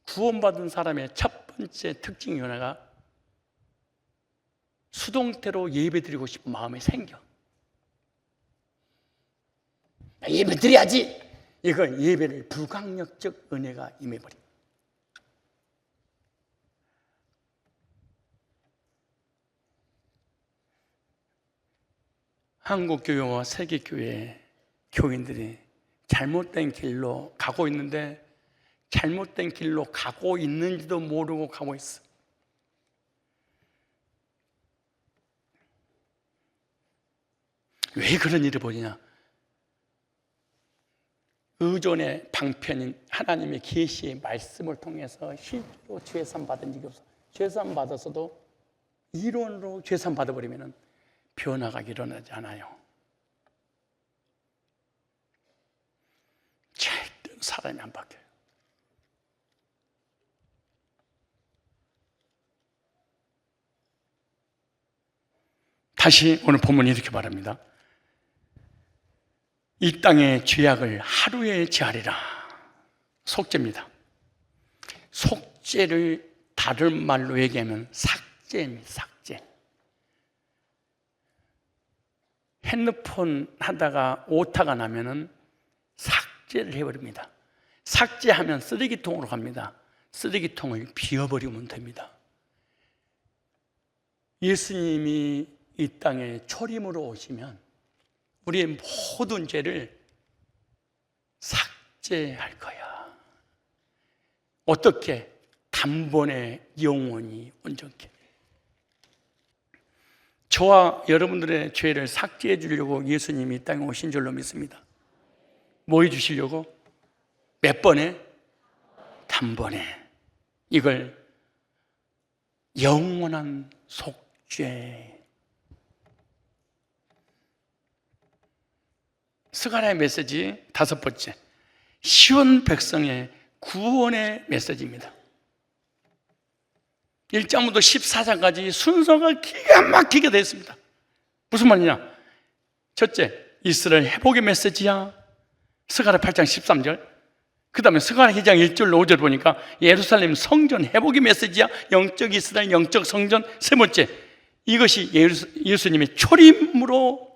구원받은 사람의 첫 번째 특징이 하나가 수동태로 예배 드리고 싶은 마음이 생겨. 예배 드려야지. 이건 예배를 불강력적 은혜가 임해버립니다. 한국교회와 세계교회 교인들이 잘못된 길로 가고 있는데, 잘못된 길로 가고 있는지도 모르고 가고 있어. 왜 그런 일을 보느냐? 의존의 방편인 하나님의 계시의 말씀을 통해서 실제로 죄산 받은 적이 없어. 죄산 받았어도 이론으로 죄산 받아버리면 변화가 일어나지 않아요. 절대로 사람이 안 바뀌어요. 다시 오늘 본문이 이렇게 말합니다. 이 땅의 죄악을 하루에 제하리라. 속죄입니다. 속죄를 다른 말로 얘기하면 삭제입니다. 삭제. 핸드폰 하다가 오타가 나면은 삭제를 해버립니다. 삭제하면 쓰레기통으로 갑니다. 쓰레기통을 비워버리면 됩니다. 예수님이 이 땅에 초림으로 오시면 우리의 모든 죄를 삭제할 거야. 어떻게? 단번에 영원히 온전케. 저와 여러분들의 죄를 삭제해 주려고 예수님이 이 땅에 오신 줄로 믿습니다. 뭐 해주시려고? 몇 번에? 단번에. 이걸 영원한 속죄. 스가랴의 메시지 다섯 번째, 시온 백성의 구원의 메시지입니다. 1장부터 14장까지 순서가 기가 막히게 되어 있습니다. 무슨 말이냐? 첫째, 이스라엘 회복의 메시지야. 스가랴 8장 13절. 그 다음에 스가랴 2장 1절로 5절 보니까 예루살렘 성전 회복의 메시지야. 영적 이스라엘, 영적 성전. 세 번째, 이것이 예수님의 초림으로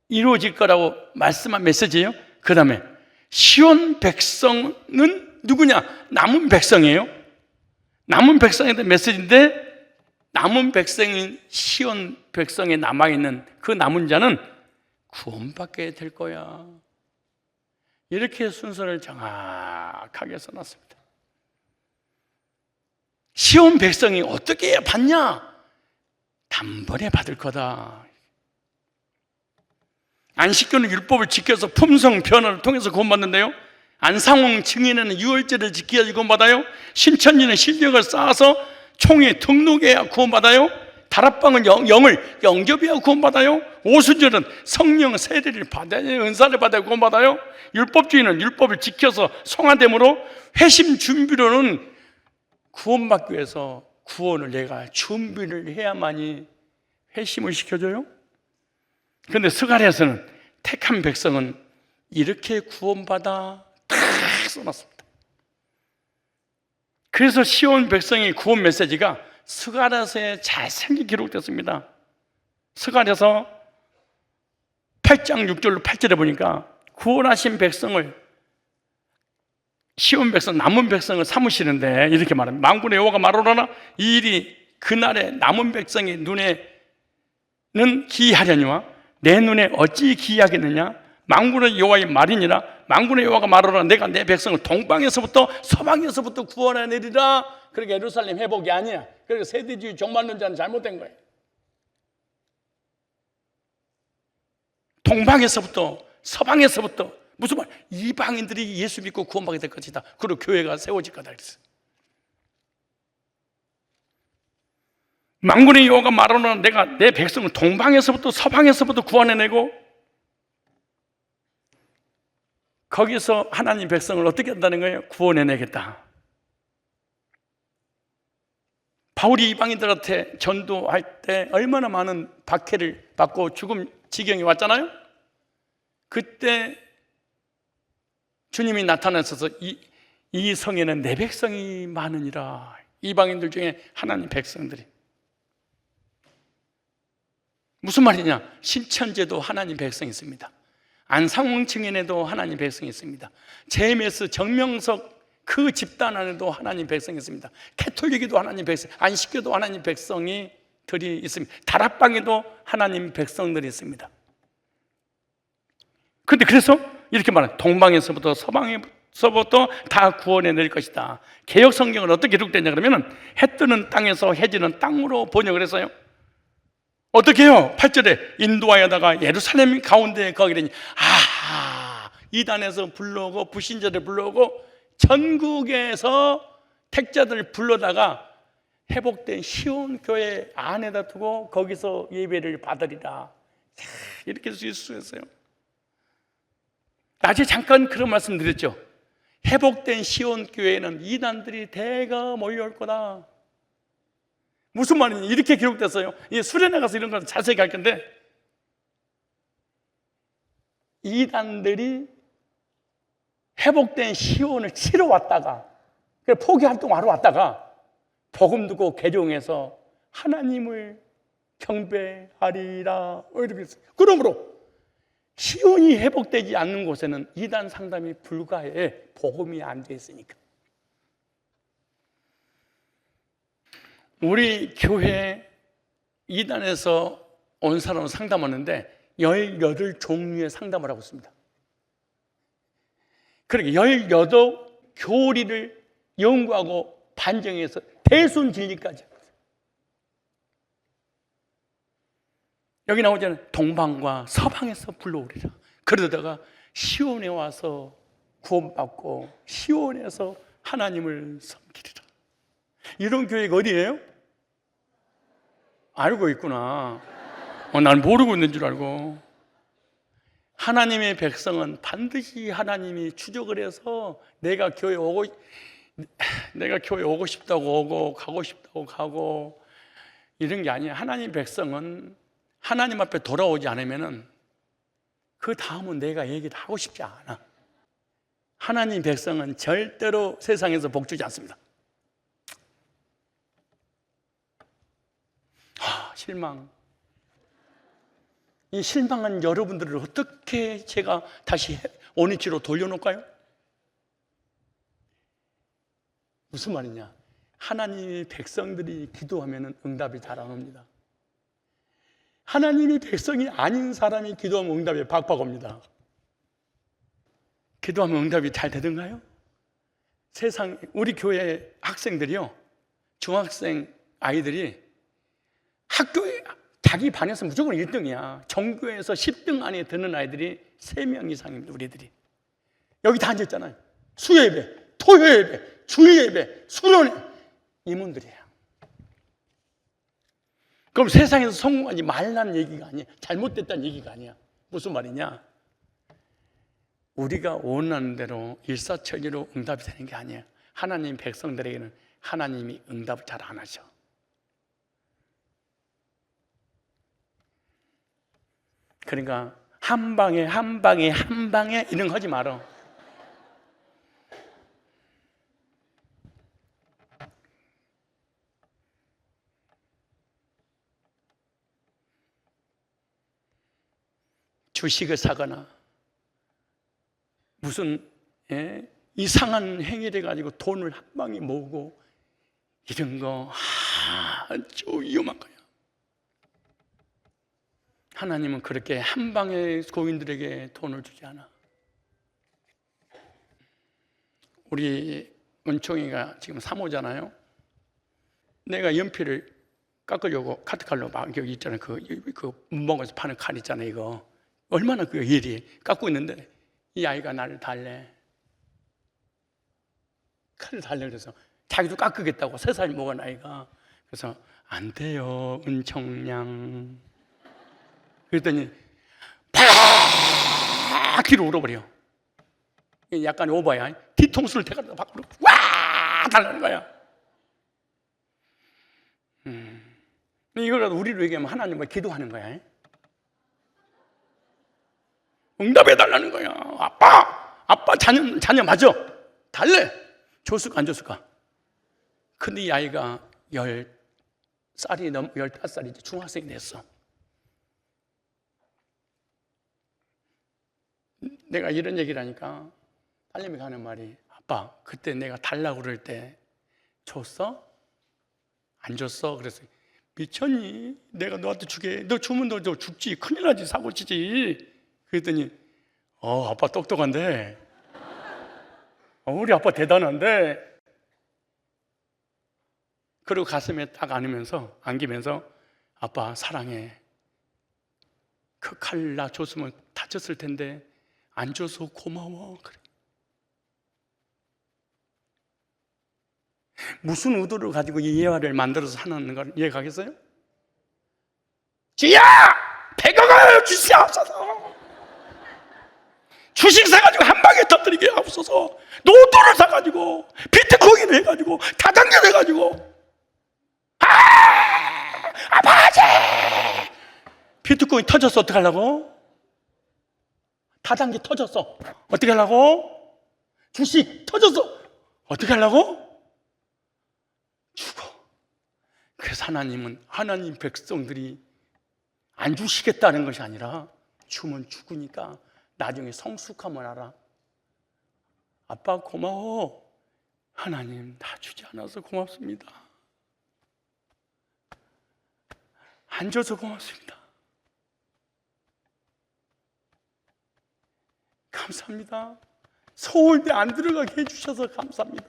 이루어질 거라고 말씀한 메시지예요. 그 다음에 시온 백성은 누구냐? 남은 백성이에요. 남은 백성에 대한 메시지인데, 남은 백성인 시온 백성에 남아있는 그 남은 자는 구원받게 될 거야. 이렇게 순서를 정확하게 써놨습니다. 시온 백성이 어떻게 받냐? 단번에 받을 거다. 안식교는 율법을 지켜서 품성 변화를 통해서 구원받는데요, 안상홍 증인에는 유월절을 지켜야지 구원받아요. 신천지는 실력을 쌓아서 총회 등록해야 구원받아요. 다락방은 영을 영접해야 구원받아요. 오순절은 성령 세례를 받아야, 은사를 받아야 구원받아요. 율법주의는 율법을 지켜서 성화됨으로, 회심 준비로는 구원받기 위해서 구원을 내가 준비를 해야만이 회심을 시켜줘요. 그런데 스가랴서는 택한 백성은 이렇게 구원받아 탁 써놨습니다. 그래서 시온 백성의 구원 메시지가 스가랴서에 잘생기게 기록됐습니다. 스가랴서 8장 6절로 8절에 보니까 구원하신 백성을, 시온 백성, 남은 백성을 삼으시는데 이렇게 말합니다. 만군의 여호와가 말하노라, 이 일이 그날의 남은 백성의 눈에는 기이하려니와 내 눈에 어찌 기이하겠느냐? 만군의 여호와의 말이니라. 만군의 여호와가 말하노라, 내가 내 백성을 동방에서부터 서방에서부터 구원하내리라. 그러니까 예루살렘 회복이 아니야. 그러니까 세대주의 종말론자는 잘못된 거예요. 동방에서부터 서방에서부터, 무슨 말? 이방인들이 예수 믿고 구원받게 될 것이다. 그리고 교회가 세워질 거다 그랬어요. 만군의 여호와가 말하노라, 내가 내 백성을 동방에서부터 서방에서부터 구원해내고, 거기서 하나님 백성을 어떻게 한다는 거예요? 구원해내겠다. 바울이 이방인들한테 전도할 때 얼마나 많은 박해를 받고 죽음 지경이 왔잖아요. 그때 주님이 나타나셔서 이 성에는 내 백성이 많으니라. 이방인들 중에 하나님 백성들이. 무슨 말이냐? 신천지에도 하나님 백성이 있습니다. 안상홍 증인에도 하나님 백성이 있습니다. 제메스 정명석 그 집단 안에도 하나님 백성이 있습니다. 캐톨릭에도 하나님 백성, 안식교도 하나님 백성이 들이 있습니다. 다락방에도 하나님 백성들이 있습니다. 그런데 그래서 이렇게 말해요. 동방에서부터 서방에서부터 다 구원해낼 것이다. 개역 성경은 어떻게 기록되냐 그러면, 해 뜨는 땅에서 해 지는 땅으로 번역을 했어요. 어떻게 해요? 8절에 인도하여다가 예루살렘 가운데에 거기라니, 이단에서 불러오고 불신자들 불러오고 전국에서 택자들을 불러다가 회복된 시온 교회 안에다 두고 거기서 예배를 받으리라. 이렇게 쓸 수 있어요. 낮에 잠깐 그런 말씀 드렸죠. 회복된 시온 교회에는 이단들이 대거 몰려올 거다. 무슨 말이냐? 이렇게 기록됐어요. 수련회 가서 이런 건 자세히 갈 건데, 이단들이 회복된 시온을 치러 왔다가, 포기 활동하러 왔다가 복음 듣고 개종해서 하나님을 경배하리라. 이렇게 했어요. 그러므로 시온이 회복되지 않는 곳에는 이단 상담이 불가해. 복음이 안 돼 있으니까. 우리 교회 이단에서 온 사람을 상담하는데 18종류의 상담을 하고 있습니다. 그러니까 18교리를 연구하고 반정해서 대순진리까지. 여기 나오잖아요. 동방과 서방에서 불러오리라. 그러다가 시온에 와서 구원받고 시온에서 하나님을 섬기리라. 이런 교회가 어디예요? 알고 있구나. 난 모르고 있는 줄 알고. 하나님의 백성은 반드시 하나님이 추적을 해서 내가 교회 오고 싶다고 오고 가고 싶다고 가고 이런 게 아니에요. 하나님 백성은 하나님 앞에 돌아오지 않으면은 그 다음은 내가 얘기도 하고 싶지 않아. 하나님 백성은 절대로 세상에서 복 주지 않습니다. 실망. 이 실망한 여러분들을 어떻게 제가 다시 원위치로 돌려놓을까요? 무슨 말이냐? 하나님의 백성들이 기도하면 응답이 잘 안 옵니다. 하나님이 백성이 아닌 사람이 기도하면 응답이 박박 옵니다. 기도하면 응답이 잘 되던가요? 세상 우리 교회 학생들이요, 중학생 아이들이 학교에 자기 반에서 무조건 1등이야. 전교에서 10등 안에 드는 아이들이 3명 이상입니다. 우리들이 여기 다 앉았잖아요. 수요예배, 토요예배, 주일예배, 수련회, 이문들이에요. 그럼 세상에서 성공하지 말라는 얘기가 아니야. 잘못됐다는 얘기가 아니야. 무슨 말이냐? 우리가 원하는 대로 일사천리로 응답이 되는 게 아니에요. 하나님 백성들에게는 하나님이 응답을 잘 안 하셔. 그러니까 한 방에 이런 거 하지 말어. 주식을 사거나 무슨 이상한 행위를 가지고 돈을 한 방에 모으고 이런 거 아주 위험한 거야. 하나님은 그렇게 한 방에 고인들에게 돈을 주지 않아. 우리 은총이가 지금 사모잖아요. 내가 연필을 깎으려고 카트칼로 막 여기 있잖아요. 그 문방구에서 파는 칼 있잖아요. 이거 얼마나 그 일이 깎고 있는데 이 아이가 나를 달래. 칼을 달래. 그래서 자기도 깎으겠다고 3살 먹은 아이가. 그래서 안 돼요, 은총양. 그랬더니 팍 뒤로 울어버려. 약간 오버야. 뒤통수를 대가지고 밖으로 와 달라는 거야. 이걸 우리로 얘기하면 하나님을 기도하는 거야. 응답해달라는 거야. 아빠 자녀 맞아. 달래. 줬을까 안 줬을까? 근데 이 아이가 15살이지 중학생이 됐어. 내가 이런 얘기를 하니까 딸내미가 하는 말이, 아빠 그때 내가 달라고 그럴 때 줬어? 안 줬어? 그래서 미쳤니? 내가 너한테 주게. 너 주면 너 죽지. 큰일 나지. 사고 치지. 그랬더니 아빠 똑똑한데, 우리 아빠 대단한데. 그리고 가슴에 딱 안기면서 아빠 사랑해. 그 칼 나 줬으면 다쳤을 텐데 안 줘서 고마워. 그래. 무슨 의도를 가지고 이 예화를 만들어서 하는 걸 이해가겠어요? 주여! 100억을 주시옵소서. 주식 사가지고 한 방에 터뜨리게 하옵소서. 노트를 사가지고 비트코인을 해가지고 다단계를 해가지고 아버지! 비트코인 터졌어. 어떻게 하려고? 다단계 터졌어. 어떻게 하려고? 주식 터졌어. 어떻게 하려고? 죽어. 그래서 하나님은 하나님 백성들이 안 주시겠다는 것이 아니라 주면 죽으니까 나중에 성숙함을 알아. 아빠 고마워. 하나님 나 주지 않아서 고맙습니다. 안 줘서 고맙습니다. 감사합니다. 서울대 안 들어가게 해주셔서 감사합니다.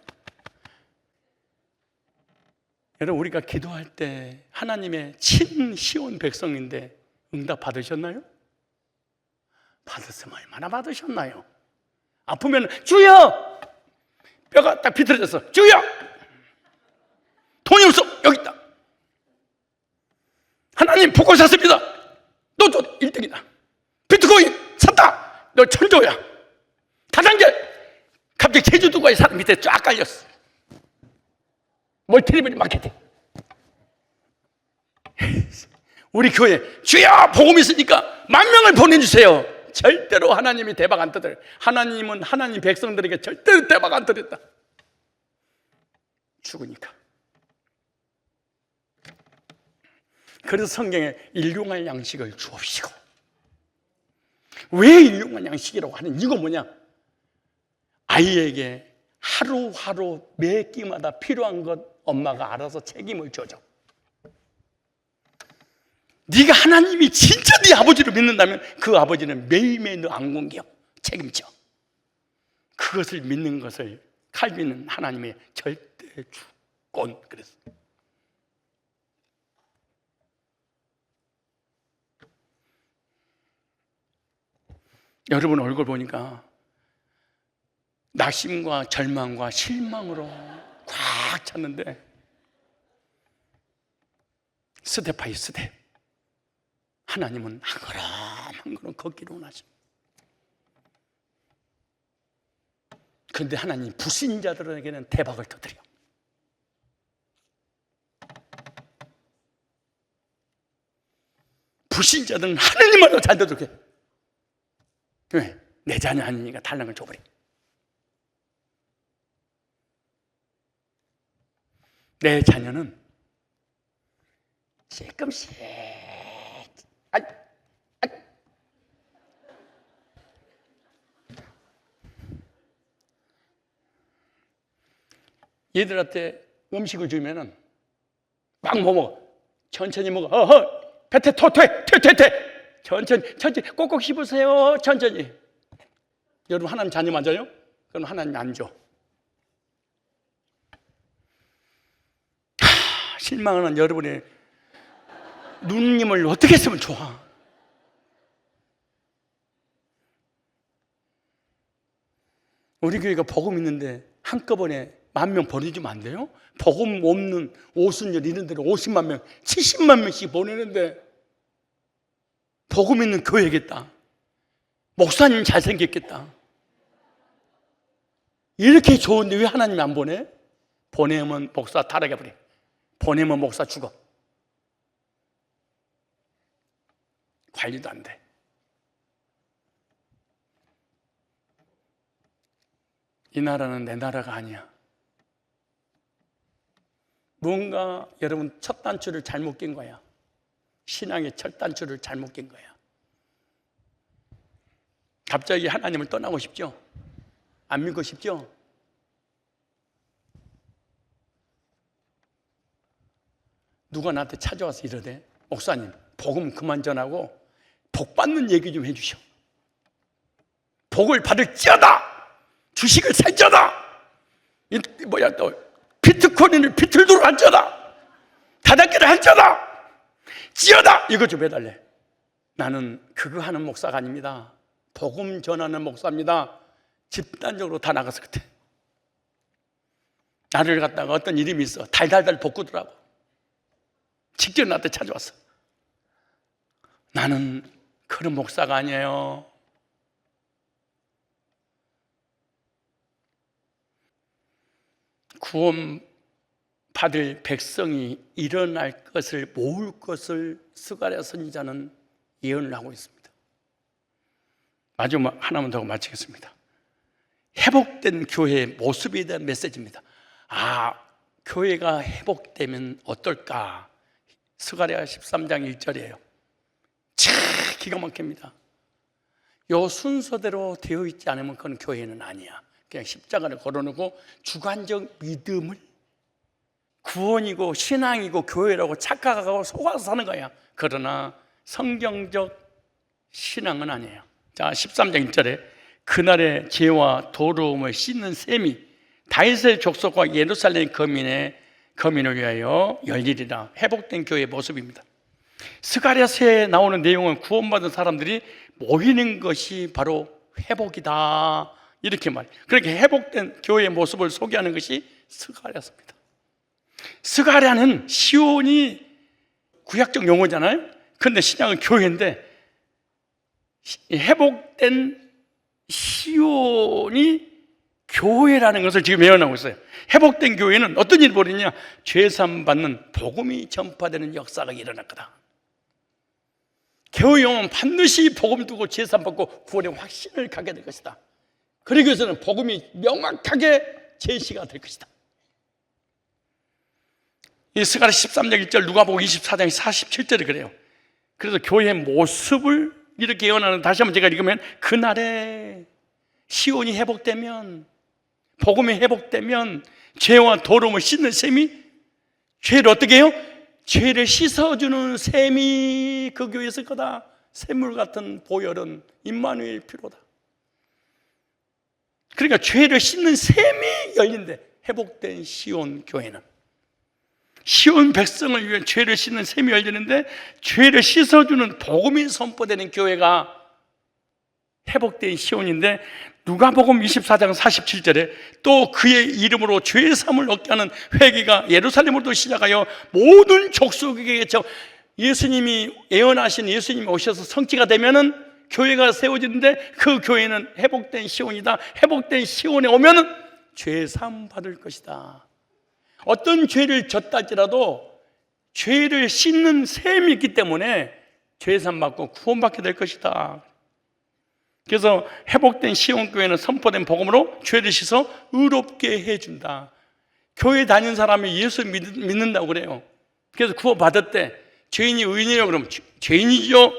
여러분, 우리가 기도할 때 하나님의 친시온 백성인데 응답 받으셨나요? 받았으면 얼마나 받으셨나요? 아프면 주여! 뼈가 딱 비틀어졌어. 주여! 돈이 없어. 여기 있다. 하나님 복권 샀습니다. 너도 1등이다. 비트코인 샀다. 너 천조야. 다단계. 갑자기 제주도가의 사람 밑에 쫙 깔렸어. 멀티레벨 마케팅. 우리 교회 주여 복음 있으니까 10,000명을 보내주세요. 절대로 하나님이 대박 안 터뜨려. 하나님은 하나님 백성들에게 절대로 대박 안 터뜨렸다. 죽으니까. 그래서 성경에 일용할 양식을 주옵시고. 왜 일용할 양식이라고 하는 이유가 뭐냐? 아이에게 하루하루 매 끼마다 필요한 것 엄마가 알아서 책임을 져줘. 네가 하나님이 진짜 네 아버지를 믿는다면 그 아버지는 매일매일 너 안공겨 책임져. 그것을 믿는 것을 칼빈은 하나님의 절대 주권 그랬어. 여러분 얼굴 보니까 낙심과 절망과 실망으로 꽉 찼는데 스텝하이 스텝. 하나님은 한 걸음 한 걸음 걷기로 원하십니다. 그런데 하나님 불신자들에게는 대박을 터뜨려. 불신자들은 하나님 말로 잘 듣게. 왜? 내 자녀 아니니까 달랑을 줘버려. 내 자녀는 조금씩 얘들한테 음식을 주면은 막 먹어. 천천히 먹어. 뱉에 퇴. 천천히 꼭꼭 씹으세요. 천천히. 여러분 하나님 자녀 맞아요? 그럼 하나님 안 줘. 실망하는 여러분의 누님을 어떻게 했으면 좋아? 우리 교회가 복음 있는데 한꺼번에 10,000명 보내주면 안 돼요? 복음 없는 오순절 이런 데로 50만 명, 70만 명씩 보내는데 복음 있는 교회겠다. 목사님 잘생겼겠다. 이렇게 좋은데 왜 하나님이 안 보내? 보내면 목사 타락해버려. 보내면 목사 죽어. 관리도 안 돼. 이 나라는 내 나라가 아니야. 뭔가 여러분 첫 단추를 잘못 낀 거야. 신앙의 첫 단추를 잘못 낀 거야. 갑자기 하나님을 떠나고 싶죠? 안 믿고 싶죠? 누가 나한테 찾아와서 이러대. 목사님, 복음 그만 전하고 복 받는 얘기 좀 해주셔. 복을 받을지어다. 주식을 살지어다. 또 비트코인을 비틀도록 할지어다. 다단계를 할지어다. 지어다. 이것 좀 해달래. 나는 그거 하는 목사가 아닙니다. 복음 전하는 목사입니다. 집단적으로 다 나가서 그때 나를 갖다가 어떤 이름이 있어. 달달달 볶으더라고. 직접 나한테 찾아왔어. 나는 그런 목사가 아니에요. 구원 받을 백성이 일어날 것을 모을 것을 스가랴 선지자는 예언을 하고 있습니다. 마지막 하나만 더 마치겠습니다. 회복된 교회의 모습에 대한 메시지입니다. 교회가 회복되면 어떨까? 스가랴 13장 1절이에요. 참 기가 막힙니다. 요 순서대로 되어 있지 않으면 그건 교회는 아니야. 그냥 십자가를 걸어놓고 주관적 믿음을 구원이고 신앙이고 교회라고 착각하고 속아서 사는 거야. 그러나 성경적 신앙은 아니에요. 자, 13장 1절에 그날의 죄와 더러움을 씻는 셈이 다윗의 족속과 예루살렘 거민을 위하여 열리리라. 회복된 교회의 모습입니다. 스가랴서에 나오는 내용은 구원받은 사람들이 모이는 것이 바로 회복이다. 이렇게 말해요. 그렇게 회복된 교회의 모습을 소개하는 것이 스가랴서입니다. 스가랴는 시온이 구약적 용어잖아요. 그런데 신약은 교회인데 회복된 시온이 교회라는 것을 지금 예언하고 있어요. 회복된 교회는 어떤 일이 벌이냐? 죄사함 받는 복음이 전파되는 역사가 일어날 거다. 교회 오면 반드시 복음 두고 죄사함 받고 구원의 확신을 갖게 될 것이다. 그러기 위해서는 복음이 명확하게 제시가 될 것이다. 이 스가랴 13장 1절, 누가복음 24장 47절이 그래요. 그래서 교회의 모습을 이렇게 예언하는, 다시 한번 제가 읽으면, 그날에 시온이 회복되면, 복음이 회복되면 죄와 더러움을 씻는 셈이, 죄를 어떻게 해요? 죄를 씻어주는 셈이 그 교회에 있을 거다. 샘물 같은 보혈은 임마누엘 피로다. 그러니까 죄를 씻는 셈이 열린대. 회복된 시온 교회는, 시온 백성을 위해 죄를 씻는 셈이 열리는데, 죄를 씻어주는 복음이 선포되는 교회가 회복된 시온인데, 누가복음 24장 47절에 또 그의 이름으로 죄 사함을 얻게 하는 회개가 예루살렘으로도 시작하여 모든 족속에게, 예수님이 예언하신, 예수님이 오셔서 성취가 되면은 교회가 세워지는데, 그 교회는 회복된 시온이다. 회복된 시온에 오면은 죄 사함 받을 것이다. 어떤 죄를 졌다 할지라도 죄를 씻는 셈이 있기 때문에 죄 사함 받고 구원받게 될 것이다. 그래서 회복된 시온교회는 선포된 복음으로 죄를 씻어 의롭게 해준다. 교회 다니는 사람이 예수 믿는다고 그래요. 그래서 구원받았대. 죄인이 의인이라고 그러면 죄인이죠.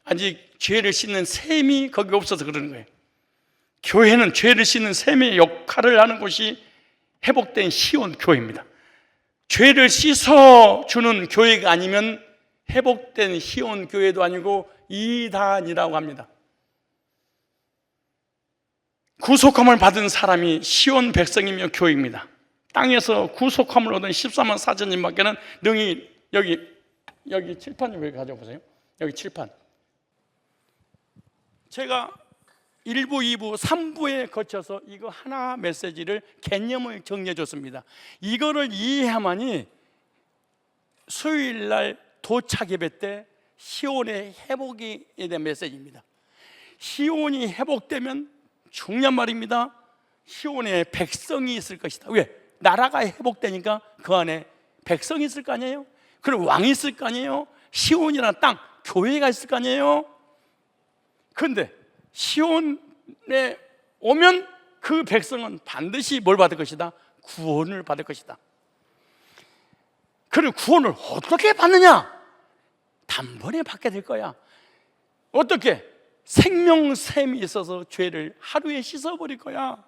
아직 죄를 씻는 셈이 거기 없어서 그러는 거예요. 교회는 죄를 씻는 셈의 역할을 하는 곳이 회복된 시온 교회입니다. 죄를 씻어주는 교회가 아니면 회복된 시온 교회도 아니고 이단이라고 합니다. 구속함을 받은 사람이 시온 백성이며 교회입니다. 땅에서 구속함을 얻은 14만 4천님밖에는 능히, 여기 칠판 왜 가져보세요? 여기 칠판. 제가 1부, 2부, 3부에 거쳐서 이거 하나 메시지를, 개념을 정리해 줬습니다. 이거를 이해하만이 수요일 날 도착 예배 때 시온의 회복에 대한 메시지입니다. 시온이 회복되면 중요한 말입니다. 시온에 백성이 있을 것이다. 왜? 나라가 회복되니까 그 안에 백성이 있을 거 아니에요? 그리고 왕이 있을 거 아니에요? 시온이라는 땅, 교회가 있을 거 아니에요? 그런데 시온에 오면 그 백성은 반드시 뭘 받을 것이다? 구원을 받을 것이다. 그리고 구원을 어떻게 받느냐? 단번에 받게 될 거야. 어떻게? 생명샘이 있어서 죄를 하루에 씻어버릴 거야.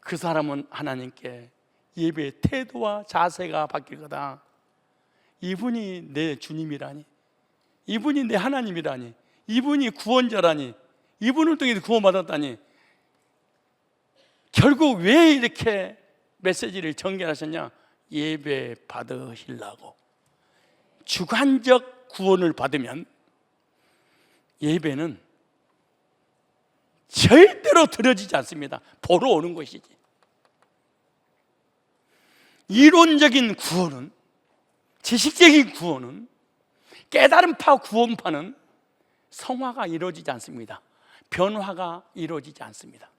그 사람은 하나님께 예배의 태도와 자세가 바뀔 거다. 이분이 내 주님이라니, 이분이 내 하나님이라니, 이분이 구원자라니, 이분을 통해 구원받았다니. 결국 왜 이렇게 메시지를 전개하셨냐? 예배 받으시려고. 주관적 구원을 받으면 예배는 절대로 드려지지 않습니다. 보러 오는 것이지. 이론적인 구원은, 지식적인 구원은, 깨달음파 구원파는 성화가 이루어지지 않습니다. 변화가 이루어지지 않습니다.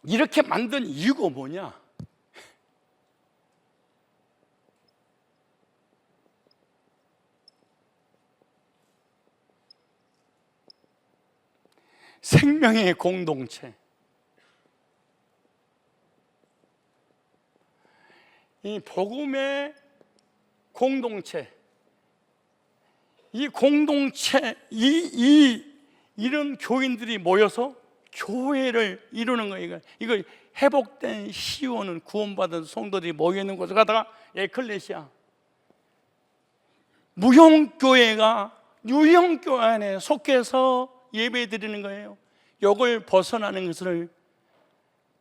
이렇게 만든 이유가 뭐냐? 생명의 공동체, 이 복음의 공동체, 이 공동체, 이런 교인들이 모여서 교회를 이루는 거예요. 이거 회복된 시온은, 구원받은 성도들이 모여 있는 곳을 가다가 에클레시아, 무형교회가 유형교회 안에 속해서 예배 드리는 거예요. 이걸 벗어나는 것을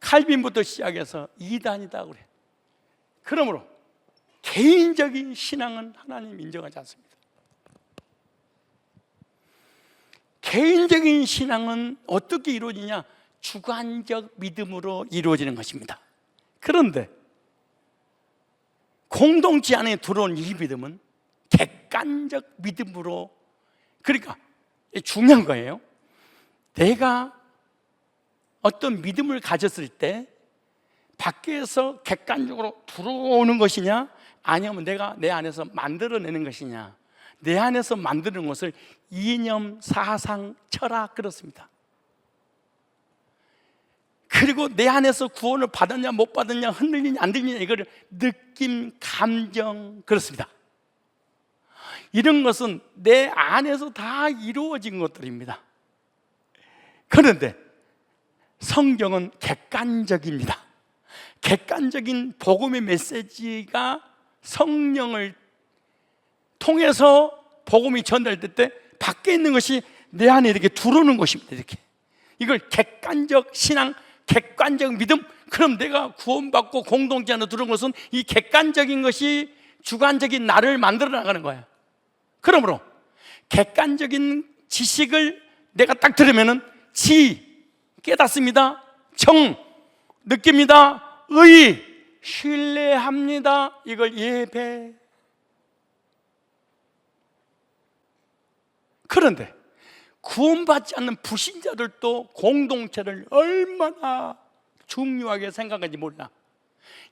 칼빈부터 시작해서 이단이다 그래. 그러므로 개인적인 신앙은 하나님 인정하지 않습니다. 개인적인 신앙은 어떻게 이루어지냐? 주관적 믿음으로 이루어지는 것입니다. 그런데 공동체 안에 들어온 이 믿음은 객관적 믿음으로, 그러니까 중요한 거예요. 내가 어떤 믿음을 가졌을 때 밖에서 객관적으로 들어오는 것이냐, 아니면 내가 내 안에서 만들어내는 것이냐. 내 안에서 만드는 것을 이념, 사상, 철학, 그렇습니다. 그 그리고 내 안에서 구원을 받았냐 못 받았냐, 흔들리냐 안 흔들리냐, 이거를 느낌, 감정, 그렇습니다. 이런 것은 내 안에서 다 이루어진 것들입니다. 그런데 성경은 객관적입니다. 객관적인 복음의 메시지가 성령을 통해서 복음이 전달될 때 밖에 있는 것이 내 안에 이렇게 들어오는 것입니다. 이렇게 이걸 객관적 신앙, 객관적 믿음. 그럼 내가 구원받고 공동체 안에 들어온 것은 이 객관적인 것이 주관적인 나를 만들어 나가는 거예요. 그러므로 객관적인 지식을 내가 딱 들으면은 지 깨닫습니다, 정 느낍니다, 의 신뢰합니다. 이걸 예배. 그런데 구원받지 않는 불신자들도 공동체를 얼마나 중요하게 생각하는지 몰라.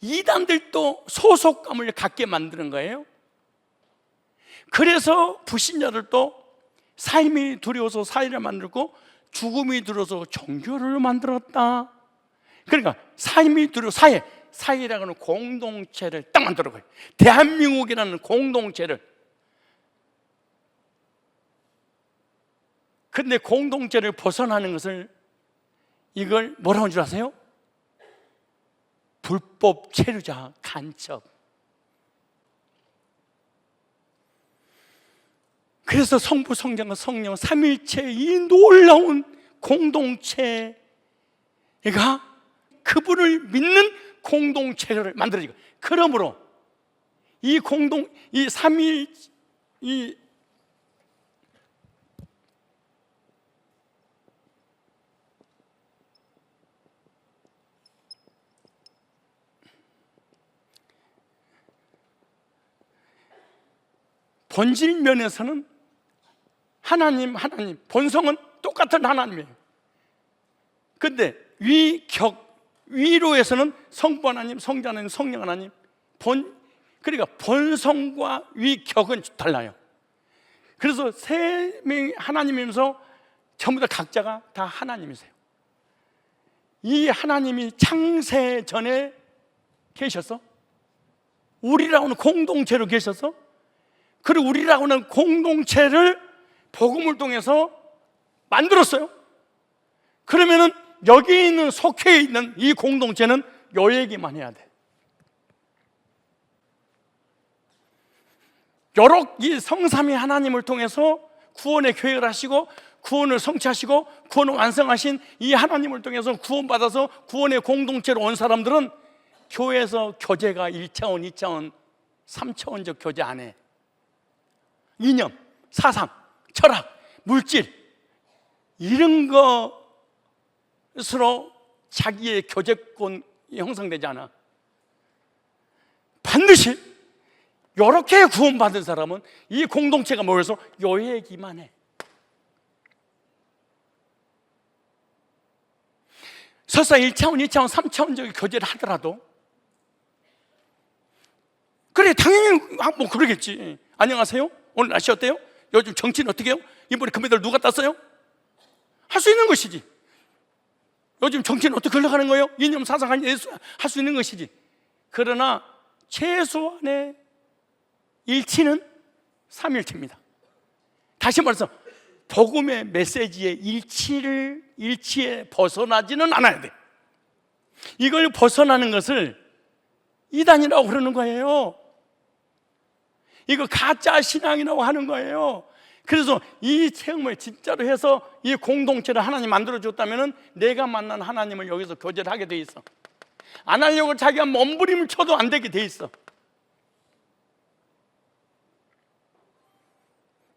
이단들도 소속감을 갖게 만드는 거예요. 그래서 불신자들도 삶이 두려워서 사회를 만들고 죽음이 두려워서 종교를 만들었다. 그러니까 삶이 두려워 사회라고 하는 공동체를 딱 만들어 거예요. 대한민국이라는 공동체를. 근데 공동체를 벗어나는 것을 이걸 뭐라고 하는 줄 아세요? 불법 체류자 간첩. 그래서 성부, 성자와 성령 삼일체의 이 놀라운 공동체가 그분을 믿는 공동체를 만들어지고, 그러므로 이 삼일 본질 면에서는 하나님 본성은 똑같은 하나님이에요. 근데 위로에서는 성부 하나님, 성자 하나님, 성령 하나님, 그러니까 본성과 위격은 달라요. 그래서 세 명이 하나님이면서 전부 다 각자가 다 하나님이세요. 이 하나님이 창세 전에 계셔서 우리라고 하는 공동체로 계셔서, 그리고 우리라고 하는 공동체를 복음을 통해서 만들었어요. 그러면은 여기 있는, 속해 있는 이 공동체는 요 얘기만 해야 돼. 여러 이 성삼위 하나님을 통해서 구원의 계획을 하시고 구원을 성취하시고 구원을 완성하신 이 하나님을 통해서 구원받아서 구원의 공동체로 온 사람들은 교회에서 교제가 1차원, 2차원, 3차원적 교제 안 해. 이념, 사상, 철학, 물질, 이런 것으로 자기의 교제권이 형성되지 않아. 반드시 이렇게 구원받은 사람은 이 공동체가 모여서 요 얘기만 해. 설사 1차원, 2차원, 3차원적인 교제를 하더라도, 그래 당연히 뭐 그러겠지. 안녕하세요, 오늘 날씨 어때요? 요즘 정치는 어떻게 해요? 이번에 금메달 누가 땄어요? 할 수 있는 것이지. 요즘 정치는 어떻게 흘러가는 거예요? 이념, 사상, 할 수 있는 것이지. 그러나 최소한의 일치는 삼일체입니다. 다시 말해서 복음의 메시지의 일치에 벗어나지는 않아야 돼. 이걸 벗어나는 것을 이단이라고 그러는 거예요. 이거 가짜 신앙이라고 하는 거예요. 그래서 이 체험을 진짜로 해서 이 공동체를 하나님 만들어줬다면 내가 만난 하나님을 여기서 교제를 하게 돼 있어. 안 하려고 자기가 몸부림을 쳐도 안 되게 돼 있어.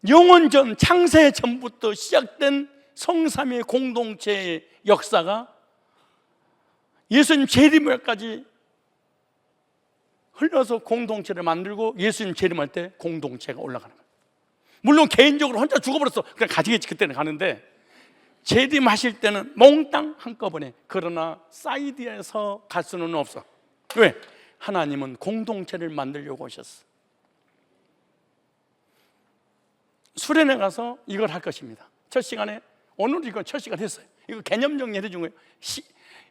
영원전 창세 전부터 시작된 성삼위의 공동체의 역사가 예수님 재림날까지 흘러서 공동체를 만들고, 예수님 재림할 때 공동체가 올라가는 거예요. 물론 개인적으로 혼자 죽어버렸어, 그냥 가지겠지. 그때는 가는데 재림하실 때는 몽땅 한꺼번에. 그러나 사이드에서 갈 수는 없어. 왜? 하나님은 공동체를 만들려고 오셨어. 수련회 가서 이걸 할 것입니다. 첫 시간에, 오늘 이건 첫 시간 했어요. 이거 개념 정리해 준 거예요.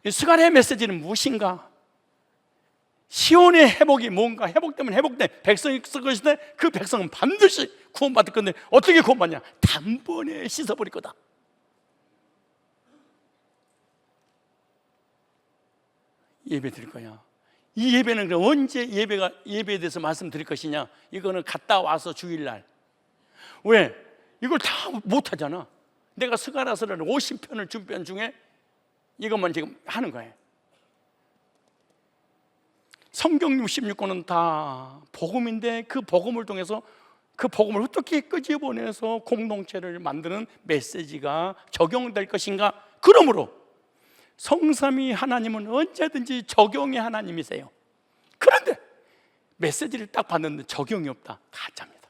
스가랴의 메시지는 무엇인가? 시온의 회복이 뭔가? 회복되면 회복돼. 백성이 썩을 것인데 그 백성은 반드시 구원받을 건데 어떻게 구원받냐? 단번에 씻어버릴 거다. 예배 드릴 거야. 이 예배는 그럼 언제 예배에 대해서 말씀드릴 것이냐? 이거는 갔다 와서 주일날. 왜? 이걸 다 못하잖아. 내가 스가랴서를 50편을 준비한 중에 이것만 지금 하는 거예요. 성경 66권은 다 복음인데 그 복음을 통해서 그 복음을 어떻게 끄집어내서 공동체를 만드는 메시지가 적용될 것인가? 그러므로 성삼위 하나님은 언제든지 적용의 하나님이세요. 그런데 메시지를 딱 봤는데 적용이 없다. 가짜입니다.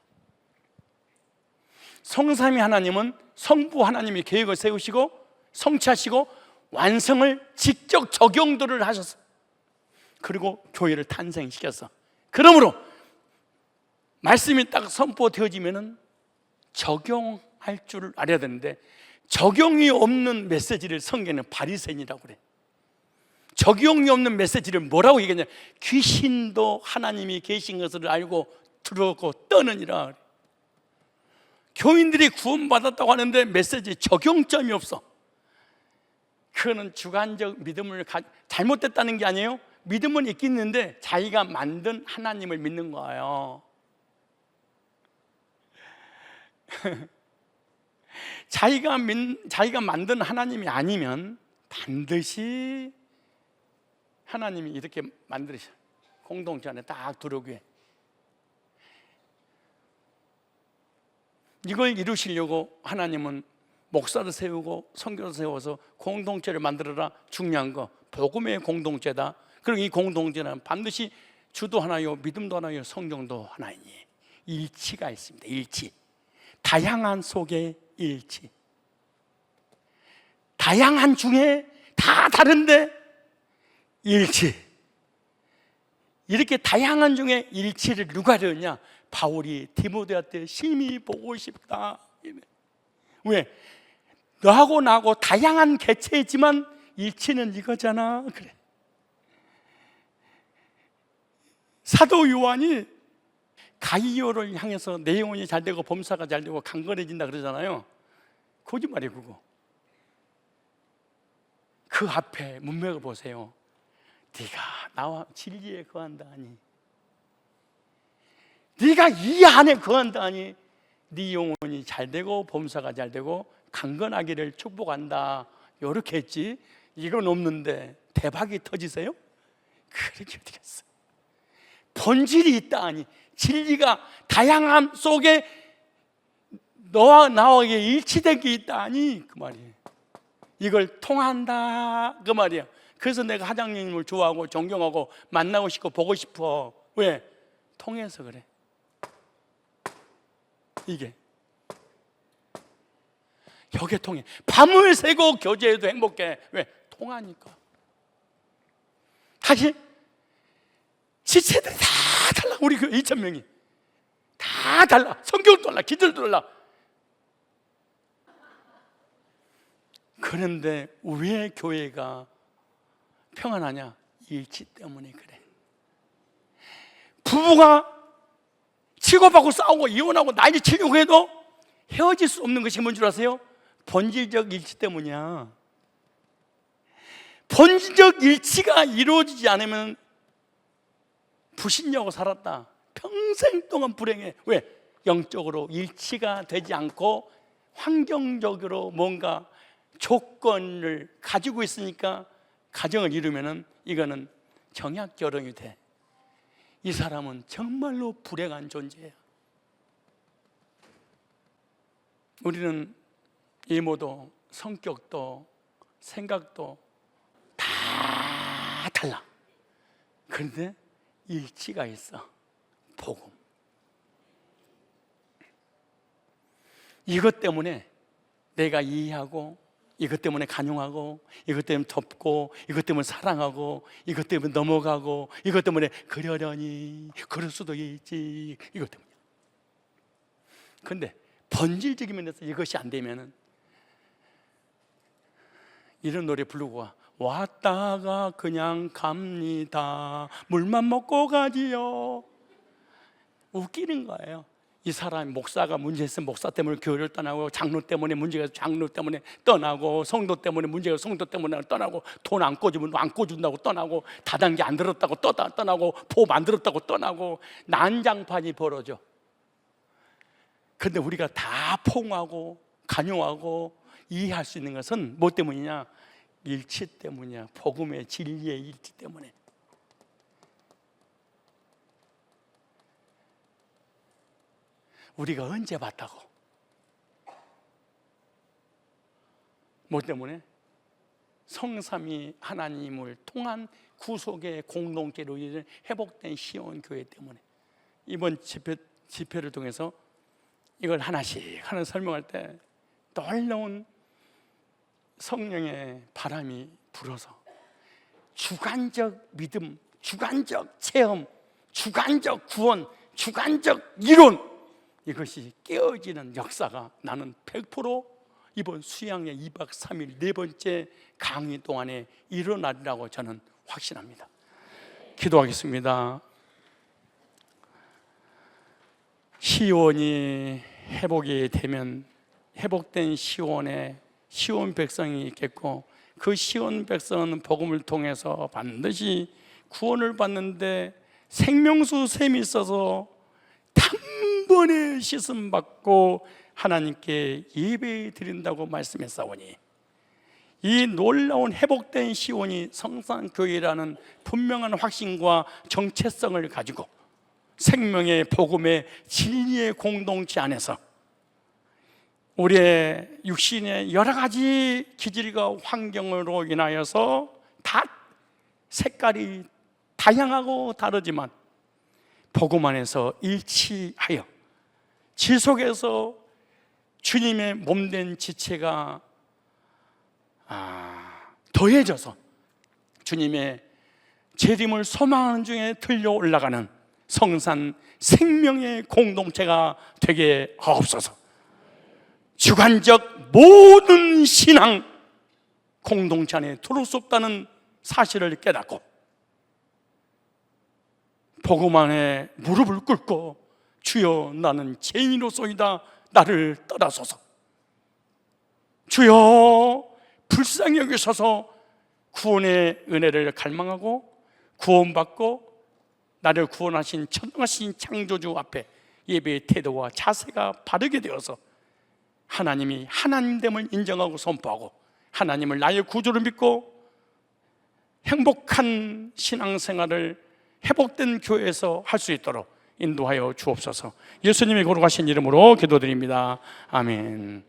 성삼위 하나님은 성부 하나님이 계획을 세우시고 성취하시고 완성을 직접 적용들을 하셨어. 그리고 교회를 탄생시켰어. 그러므로 말씀이 딱 선포되어지면은 적용할 줄 알아야 되는데 적용이 없는 메시지를 성경에는 바리새인이라고 그래. 적용이 없는 메시지를 뭐라고 얘기하냐? 귀신도 하나님이 계신 것을 알고 들었고 떠느니라. 교인들이 구원받았다고 하는데 메시지에 적용점이 없어. 그거는 주관적 믿음을 잘못됐다는 게 아니에요. 믿음은 있긴 있는데 자기가 만든 하나님을 믿는 거예요. 자기가 만든 하나님이 아니면 반드시 하나님이 이렇게 만들으셔. 공동체 안에 딱 들어오게. 이걸 이루시려고 하나님은 목사를 세우고 선교를 세워서 공동체를 만들어라. 중요한 거 복음의 공동체다. 그리고 이 공동체는 반드시 주도 하나요, 믿음도 하나요, 성령도 하나이니 일치가 있습니다. 일치. 다양한 속에 일치. 다양한 중에 다 다른데 일치. 이렇게 다양한 중에 일치를 누가 이루냐? 바울이 디모데한테 심히 보고 싶다. 왜? 너하고 나하고 다양한 개체이지만 일치는 이거잖아. 그래. 사도 요한이 가이오를 향해서 내 영혼이 잘 되고 범사가 잘 되고 강건해진다 그러잖아요. 거짓말이에요. 그거. 그 앞에 문맥을 보세요. 네가 나와 진리에 거한다 하니, 네가 이 안에 거한다 하니 네 영혼이 잘 되고 범사가 잘 되고 강건하기를 축복한다. 이렇게 했지. 이건 없는데 대박이 터지세요? 그렇게 어떻게 했어? 본질이 있다 하니, 진리가 다양함 속에 너와 나에게 일치된 게 있다 하니 그 말이에요. 이걸 통한다 그 말이야. 그래서 내가 하장님을 좋아하고 존경하고 만나고 싶고 보고 싶어. 왜? 통해서 그래. 이게 혁에 통해. 밤을 새고 교제해도 행복해. 왜? 통하니까. 다시 지체들이 다 달라. 우리 그 2,000명이 다 달라. 성경도 달라. 기들도 달라. 그런데 왜 교회가 평안하냐? 일치 때문에 그래. 부부가 치고받고 싸우고 이혼하고 난리 치려고 해도 헤어질 수 없는 것이 뭔 줄 아세요? 본질적 일치 때문이야. 본질적 일치가 이루어지지 않으면 불신자고 살았다. 평생 동안 불행해. 왜? 영적으로 일치가 되지 않고 환경적으로 뭔가 조건을 가지고 있으니까 가정을 이루면은 이거는 정약 결혼이 돼. 이 사람은 정말로 불행한 존재야. 우리는 이모도 성격도 생각도 다 달라. 그런데 일치가 있어. 복음. 이것 때문에 내가 이해하고, 이것 때문에 간용하고, 이것 때문에 덮고, 이것 때문에 사랑하고, 이것 때문에 넘어가고, 이것 때문에 그러려니 그럴 수도 있지. 이것 때문에. 그런데 본질적인 면에서 이것이 안 되면은 이런 노래 부르고 왔다가 그냥 갑니다. 물만 먹고 가지요. 웃기는 거예요. 이 사람 목사가 문제 있으면 목사 때문에 교회를 떠나고, 장로 때문에 문제가 있으면 장로 때문에 떠나고, 성도 때문에 문제가 있으면 성도 때문에 떠나고, 돈 안 꿔주면 안 꿔준다고 떠나고, 다단계 안 들었다고 떠나고, 보험 안 들었다고 떠나고, 난장판이 벌어져. 근데 우리가 다 포옹하고 간용하고 이해할 수 있는 것은 뭐 때문이냐? 일치 때문이야. 복음의 진리의 일치 때문에. 우리가 언제 봤다고? 뭐 때문에? 성삼위 하나님을 통한 구속의 공동체로 이른 회복된 시온교회 때문에. 이번 집회를 통해서 이걸 하나씩 하나 설명할 때 놀라운 성령의 바람이 불어서 주관적 믿음, 주관적 체험, 주관적 구원, 주관적 이론, 이것이 깨어지는 역사가 나는 100% 이번 수양회 2박 3일 네 번째 강의 동안에 일어나리라고 저는 확신합니다. 기도하겠습니다. 시온이 회복이 되면 회복된 시온 백성이 있겠고, 그 시온 백성은 복음을 통해서 반드시 구원을 받는데 생명수 샘이 있어서 단번에 씻음 받고 하나님께 예배 드린다고 말씀했사오니, 이 놀라운 회복된 시온이 성산교회라는 분명한 확신과 정체성을 가지고 생명의 복음의 진리의 공동체 안에서 우리의 육신의 여러 가지 기질과 환경으로 인하여서 다 색깔이 다양하고 다르지만 복음 안에서 일치하여 지속해서 주님의 몸된 지체가 더해져서 주님의 재림을 소망하는 중에 들려 올라가는 성산 생명의 공동체가 되게 하옵소서. 주관적 모든 신앙 공동체 안에 들어올 수 없다는 사실을 깨닫고 복음 안에 무릎을 꿇고 주여 나는 죄인으로소이다 나를 떠나소서. 주여 불쌍히 여기셔서 구원의 은혜를 갈망하고 구원받고 나를 구원하신 천능하신 창조주 앞에 예배의 태도와 자세가 바르게 되어서 하나님이 하나님됨을 인정하고 선포하고 하나님을 나의 구주로 믿고 행복한 신앙생활을 회복된 교회에서 할 수 있도록 인도하여 주옵소서. 예수님의 거룩하신 이름으로 기도드립니다. 아멘.